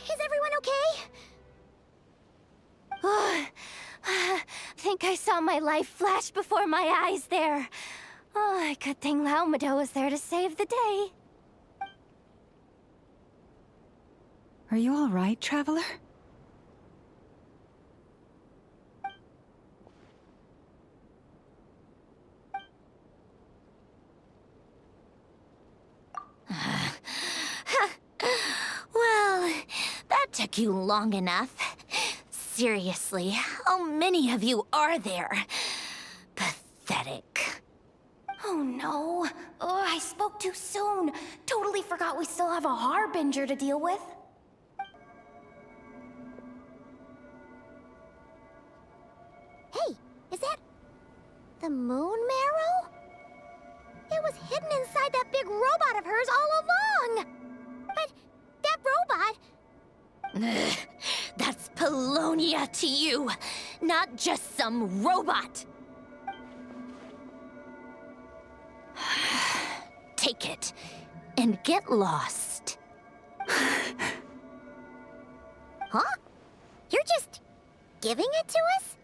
Is everyone okay? Think I saw my life flash before my eyes there. Oh, good thing Laumado was there to save the day. Are you all right, Traveler? Well, that took you long enough. Seriously, how many of you are there? Pathetic. Oh no. Oh, I spoke too soon. Totally forgot we still have a Harbinger to deal with. Hey, is that the Moon Marrow? It was hidden inside that big robot of hers all along! But that robot... That's Polonia to you, not just some robot! Take it, and get lost. Huh? You're just giving it to us?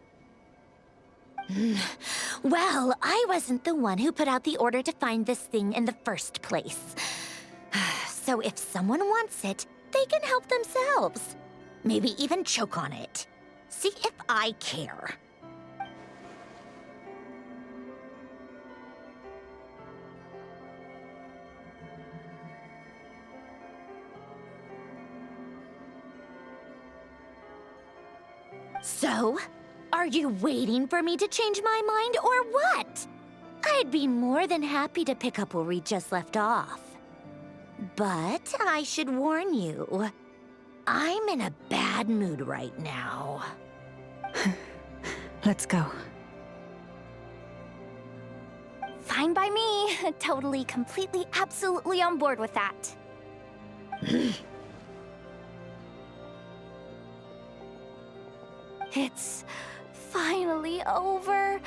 Well, I wasn't the one who put out the order to find this thing in the first place. So if someone wants it, they can help themselves. Maybe even choke on it. See if I care. So, are you waiting for me to change my mind or what? I'd be more than happy to pick up where we just left off. But I should warn you, I'm in a bad mood right now. Let's go. Fine by me. Totally, completely, absolutely on board with that. It's finally over.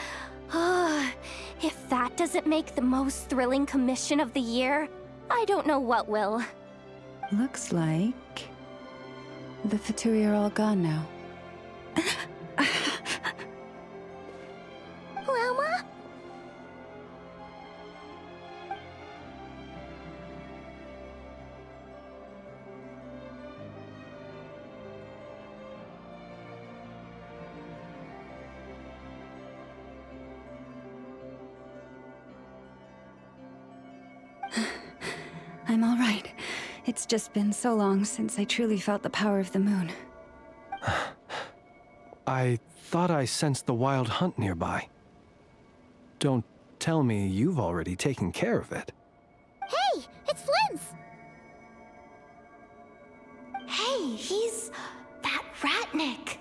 If that doesn't make the most thrilling commission of the year, I don't know what will. Looks like the Fatui are all gone now. Loma? I'm all right. It's just been so long since I truly felt the power of the moon. I thought I sensed the wild hunt nearby. Don't tell me you've already taken care of it. Hey, it's Flint's! Hey, he's that Ratnik.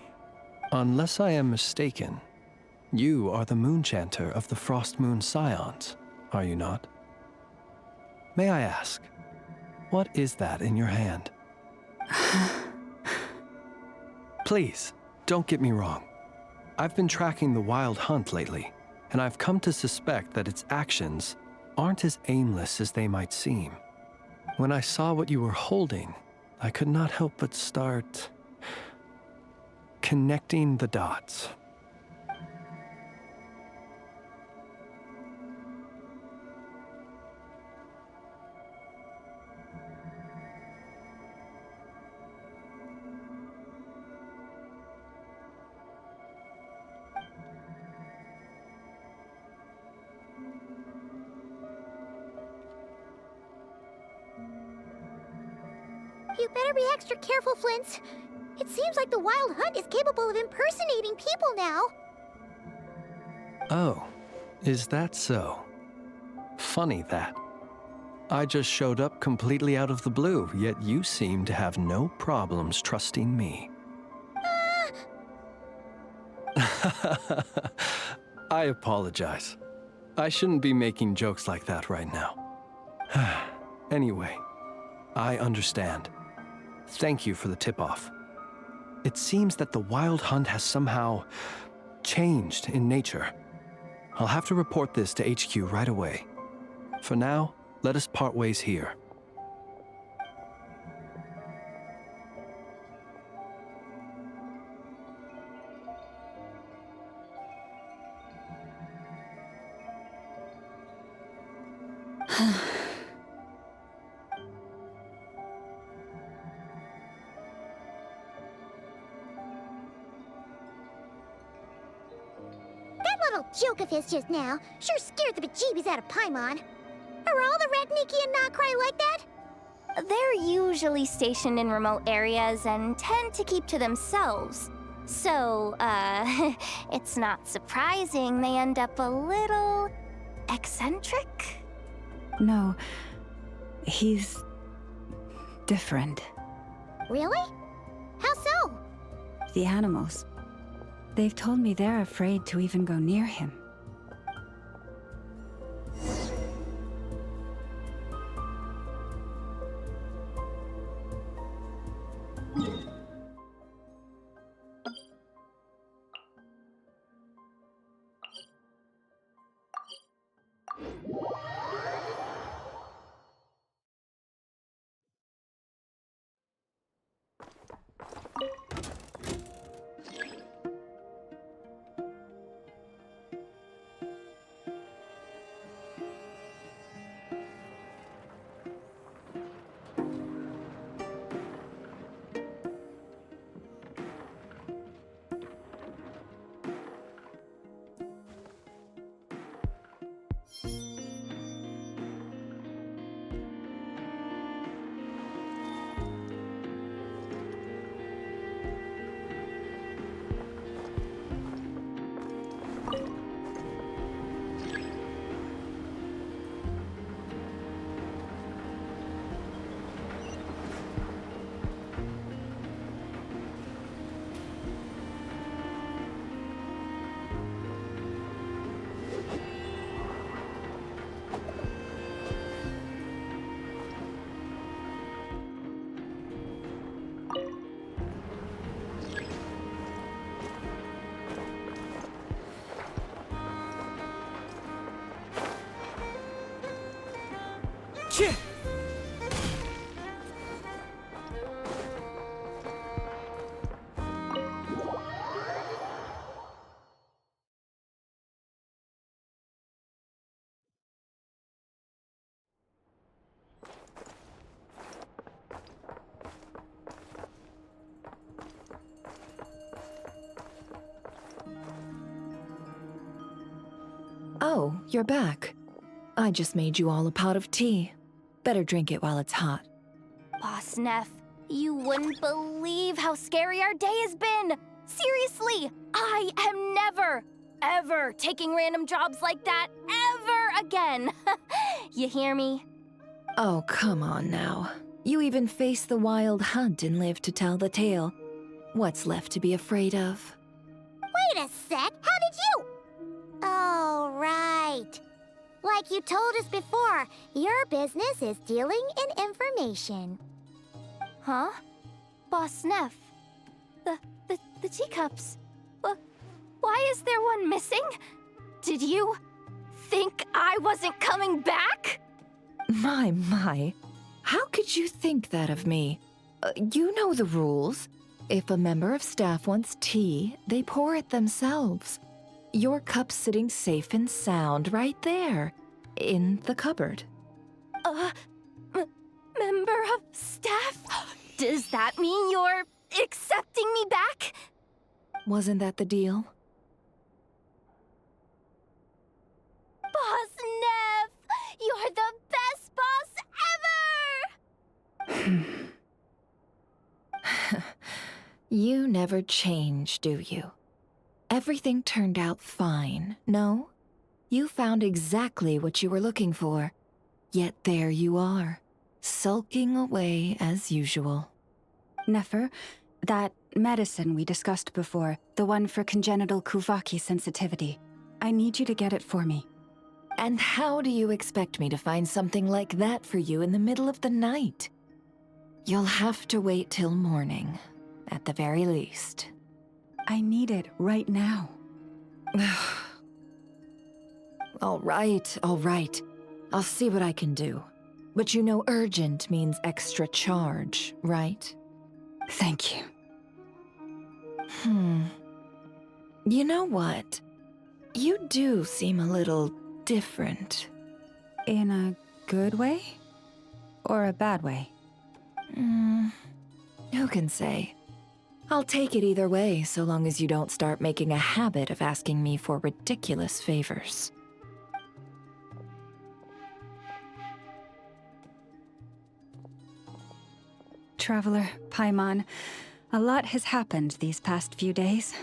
Unless I am mistaken, you are the Moonchanter of the Frost Moon Scions, are you not? May I ask, what is that in your hand? Please, don't get me wrong. I've been tracking the wild hunt lately, and I've come to suspect that its actions aren't as aimless as they might seem. When I saw what you were holding, I could not help but start connecting the dots. You better be extra careful, Flint. It seems like the Wild Hunt is capable of impersonating people now. Oh, is that so? Funny that. I just showed up completely out of the blue, yet you seem to have no problems trusting me. I apologize. I shouldn't be making jokes like that right now. Anyway, I understand. Thank you for the tip-off. It seems that the Wild Hunt has somehow changed in nature. I'll have to report this to HQ right away. For now, let us part ways here. Joke of his just now sure scared the bejeebies out of Paimon. Are all the Ratniki and Nokrai like that? They're usually stationed in remote areas and tend to keep to themselves. So, it's not surprising they end up a little eccentric. No, he's different. Really? How so? The animals. They've told me they're afraid to even go near him. Oh, you're back. I just made you all a pot of tea. Better drink it while it's hot. Boss Neff, you wouldn't believe how scary our day has been! Seriously, I am never, ever taking random jobs like that ever again! You hear me? Oh, come on now. You even faced the wild hunt and lived to tell the tale. What's left to be afraid of? Wait a sec, how did you? Oh, right. Like you told us before, your business is dealing in information. Huh? Boss Neff, the teacups. Why is there one missing? Did you think I wasn't coming back? My. How could you think that of me? You know the rules. If a member of staff wants tea, they pour it themselves. Your cup's sitting safe and sound right there, in the cupboard. Member of staff? Does that mean you're accepting me back? Wasn't that the deal? Boss Neff! You're the best boss ever! You never change, do you? Everything turned out fine, no? You found exactly what you were looking for. Yet there you are, sulking away as usual. Nefer, that medicine we discussed before, the one for congenital Kuvaki sensitivity, I need you to get it for me. And how do you expect me to find something like that for you in the middle of the night? You'll have to wait till morning, at the very least. I need it right now. All right. I'll see what I can do. But you know urgent means extra charge, right? Thank you. You know what? You do seem a little different. In a good way? Or a bad way? Who can say? I'll take it either way, so long as you don't start making a habit of asking me for ridiculous favors. Traveler, Paimon, a lot has happened these past few days.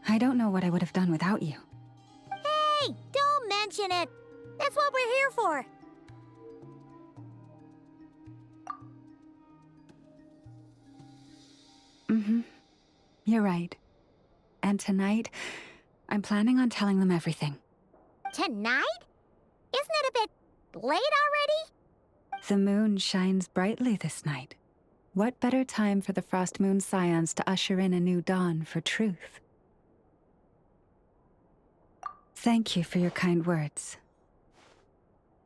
I don't know what I would have done without you. Hey, don't mention it. That's what we're here for. You're right. And tonight, I'm planning on telling them everything. Tonight? Isn't it a bit late already? The moon shines brightly this night. What better time for the Frost Moon Scions to usher in a new dawn for truth? Thank you for your kind words.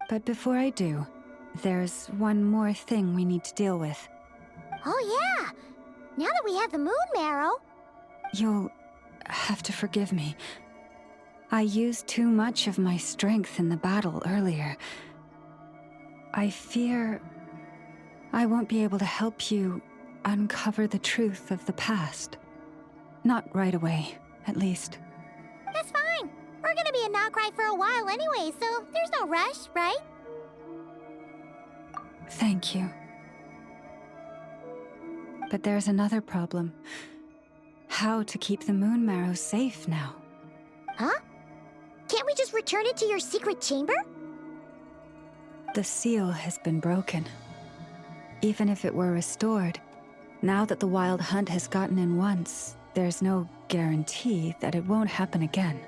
But before I do, there's one more thing we need to deal with. Oh yeah! Now that we have the moon marrow... You'll have to forgive me. I used too much of my strength in the battle earlier. I fear I won't be able to help you uncover the truth of the past. Not right away, at least. That's fine. We're gonna be in Nokrai for a while anyway, so there's no rush, right? Thank you. But there's another problem. How to keep the moon marrow safe now? Huh? Can't we just return it to your secret chamber? The seal has been broken. Even if it were restored, now that the wild hunt has gotten in once, there's no guarantee that it won't happen again.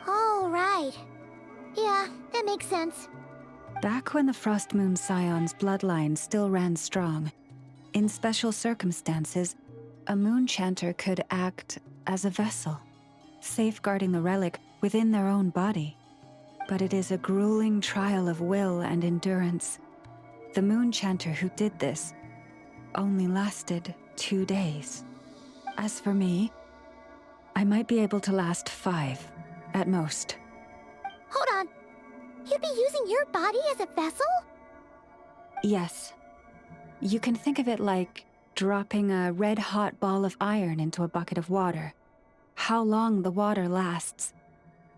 Oh, right. Yeah, that makes sense. Back when the Frost Moon Scion's bloodline still ran strong, in special circumstances, a moon chanter could act as a vessel, safeguarding the relic within their own body. But it is a grueling trial of will and endurance, The moon chanter who did this only lasted 2 days. As for me, I might be able to last 5 at most. Hold on. You'd be using your body as a vessel? Yes. You can think of it like dropping a red-hot ball of iron into a bucket of water. How long the water lasts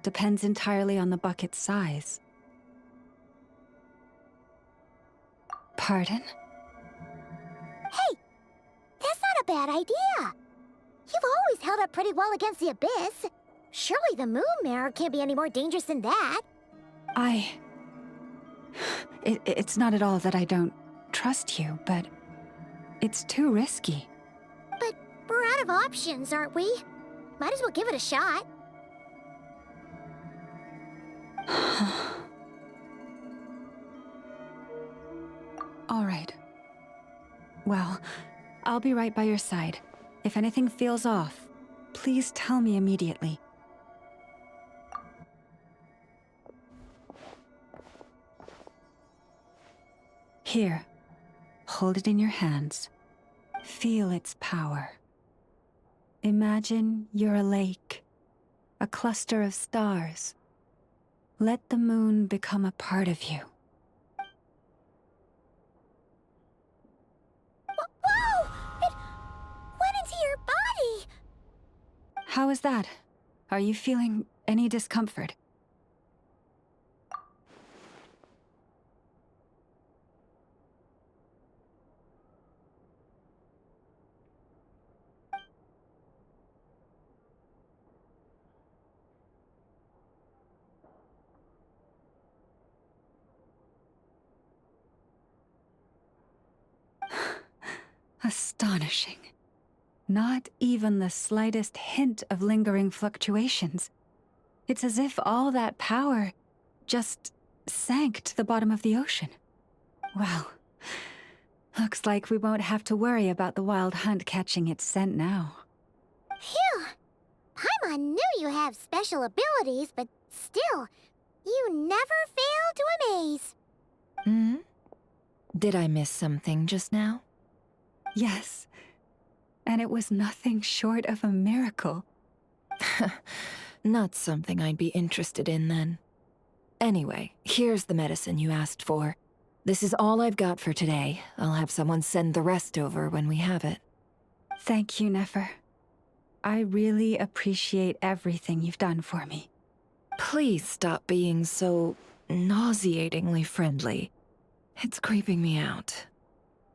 depends entirely on the bucket's size. Pardon? Hey! That's not a bad idea! You've always held up pretty well against the Abyss. Surely the Moon Mirror can't be any more dangerous than that. It's not at all that I don't trust you, but it's too risky. But we're out of options, aren't we? Might as well give it a shot. All right. Well, I'll be right by your side. If anything feels off, please tell me immediately. Here, hold it in your hands. Feel its power. Imagine you're a lake, a cluster of stars. Let the moon become a part of you. Whoa! It went into your body! How is that? Are you feeling any discomfort? Astonishing. Not even the slightest hint of lingering fluctuations. It's as if all that power just sank to the bottom of the ocean. Well, looks like we won't have to worry about the wild hunt catching its scent now. Phew! Paimon knew you have special abilities, but still, you never fail to amaze. Hmm? Did I miss something just now? Yes. And it was nothing short of a miracle. Not something I'd be interested in, then. Anyway, here's the medicine you asked for. This is all I've got for today. I'll have someone send the rest over when we have it. Thank you, Nefer. I really appreciate everything you've done for me. Please stop being so nauseatingly friendly. It's creeping me out.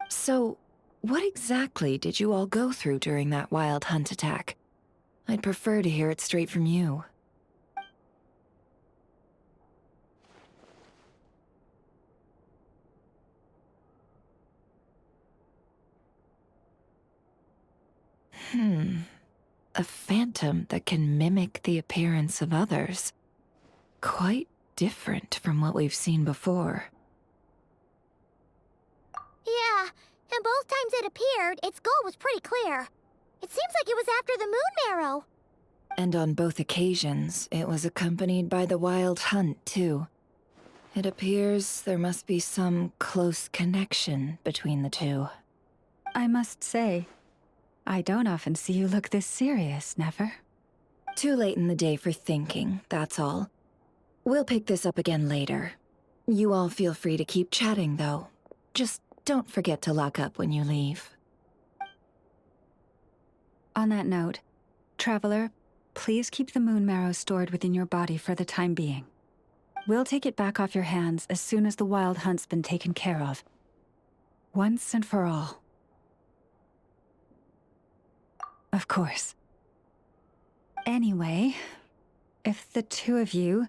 So, what exactly did you all go through during that wild hunt attack? I'd prefer to hear it straight from you. A phantom that can mimic the appearance of others. Quite different from what we've seen before. Yeah, and both times it appeared, its goal was pretty clear. It seems like it was after the Moon Marrow. And on both occasions, it was accompanied by the wild hunt, too. It appears there must be some close connection between the two. I must say, I don't often see you look this serious, Nefer. Too late in the day for thinking, that's all. We'll pick this up again later. You all feel free to keep chatting, though. Just don't forget to lock up when you leave. On that note, Traveler, please keep the moon marrow stored within your body for the time being. We'll take it back off your hands as soon as the wild hunt's been taken care of. Once and for all. Of course. Anyway, if the two of you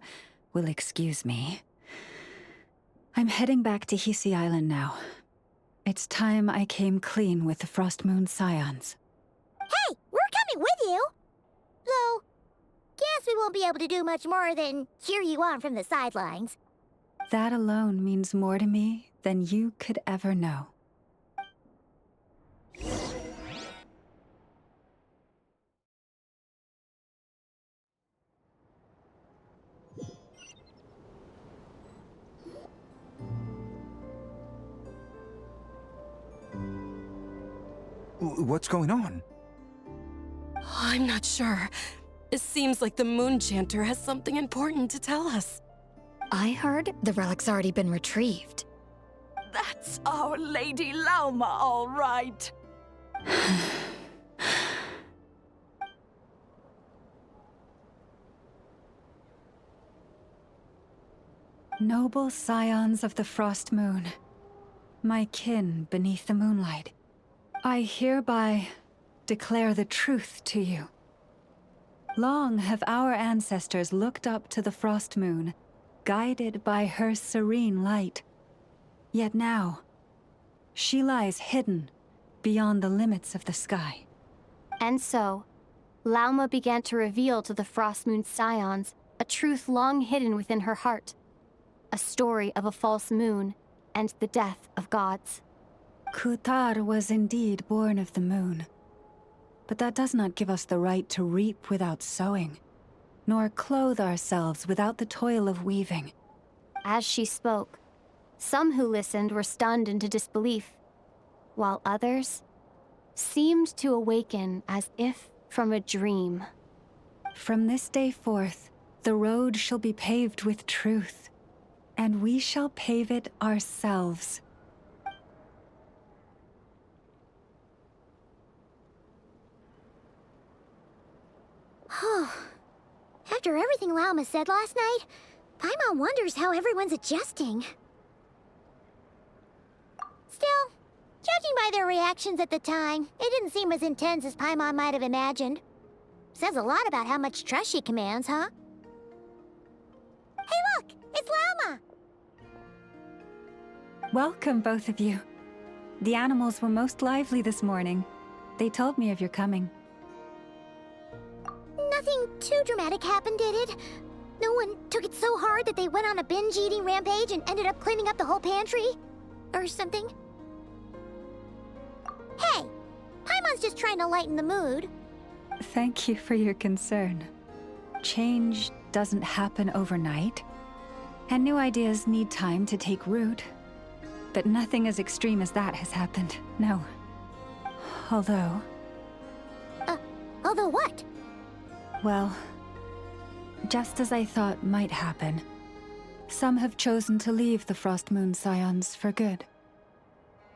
will excuse me, I'm heading back to Hisi Island now. It's time I came clean with the Frost Moon Scions. Hey, we're coming with you! Though, guess we won't be able to do much more than cheer you on from the sidelines. That alone means more to me than you could ever know. What's going on? I'm not sure. It seems like the Moon Chanter has something important to tell us. I heard the relic's already been retrieved. That's our Lady Lauma, all right. Noble scions of the Frost Moon, my kin beneath the moonlight, I hereby declare the truth to you. Long have our ancestors looked up to the Frost Moon, guided by her serene light. Yet now, she lies hidden beyond the limits of the sky. And so, Lauma began to reveal to the Frost Moon scions a truth long hidden within her heart. A story of a false moon and the death of gods. Kutar was indeed born of the moon. But that does not give us the right to reap without sowing, nor clothe ourselves without the toil of weaving. As she spoke, some who listened were stunned into disbelief, while others seemed to awaken as if from a dream. From this day forth, the road shall be paved with truth, and we shall pave it ourselves. After everything Lauma said last night, Paimon wonders how everyone's adjusting. Still, judging by their reactions at the time, it didn't seem as intense as Paimon might have imagined. Says a lot about how much trust she commands, huh? Hey look! It's Lauma! Welcome, both of you. The animals were most lively this morning. They told me of your coming. Nothing too dramatic happened, did it? No one took it so hard that they went on a binge-eating rampage and ended up cleaning up the whole pantry? Or something? Hey! Paimon's just trying to lighten the mood. Thank you for your concern. Change doesn't happen overnight, and new ideas need time to take root. But nothing as extreme as that has happened, no. Although... although what? Well, just as I thought might happen, some have chosen to leave the Frost Moon Scions for good.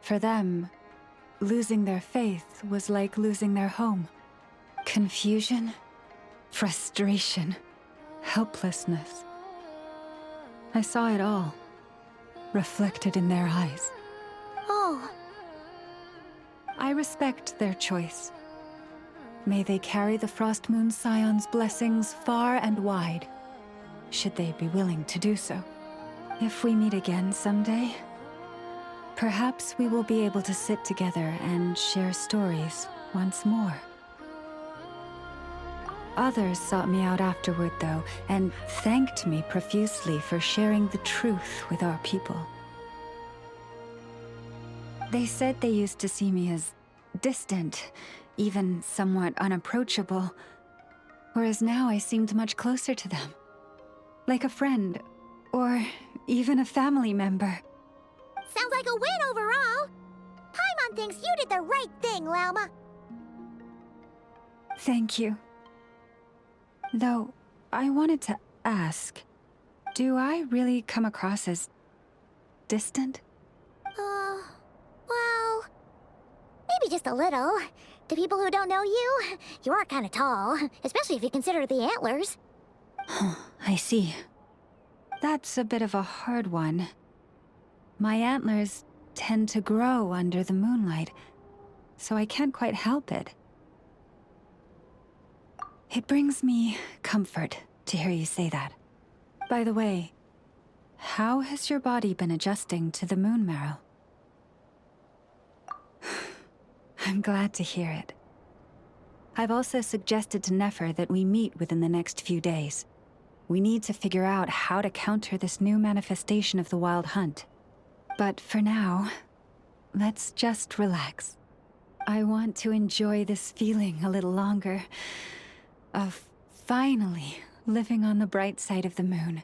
For them, losing their faith was like losing their home. Confusion, frustration, helplessness. I saw it all, reflected in their eyes. Oh. I respect their choice. May they carry the Frost Moon Scions' blessings far and wide, should they be willing to do so. If we meet again someday, perhaps we will be able to sit together and share stories once more. Others sought me out afterward, though, and thanked me profusely for sharing the truth with our people. They said they used to see me as distant, even somewhat unapproachable, whereas now I seemed much closer to them. Like a friend, or even a family member. Sounds like a win overall! Paimon thinks you did the right thing, Lauma. Thank you. Though, I wanted to ask, do I really come across as distant? Well, maybe just a little. To people who don't know you, you are kind of tall, especially if you consider the antlers. I see. That's a bit of a hard one. My antlers tend to grow under the moonlight, so I can't quite help it. It brings me comfort to hear you say that. By the way, how has your body been adjusting to the moon marrow? I'm glad to hear it. I've also suggested to Nefer that we meet within the next few days. We need to figure out how to counter this new manifestation of the Wild Hunt. But for now, let's just relax. I want to enjoy this feeling a little longer, of finally living on the bright side of the moon.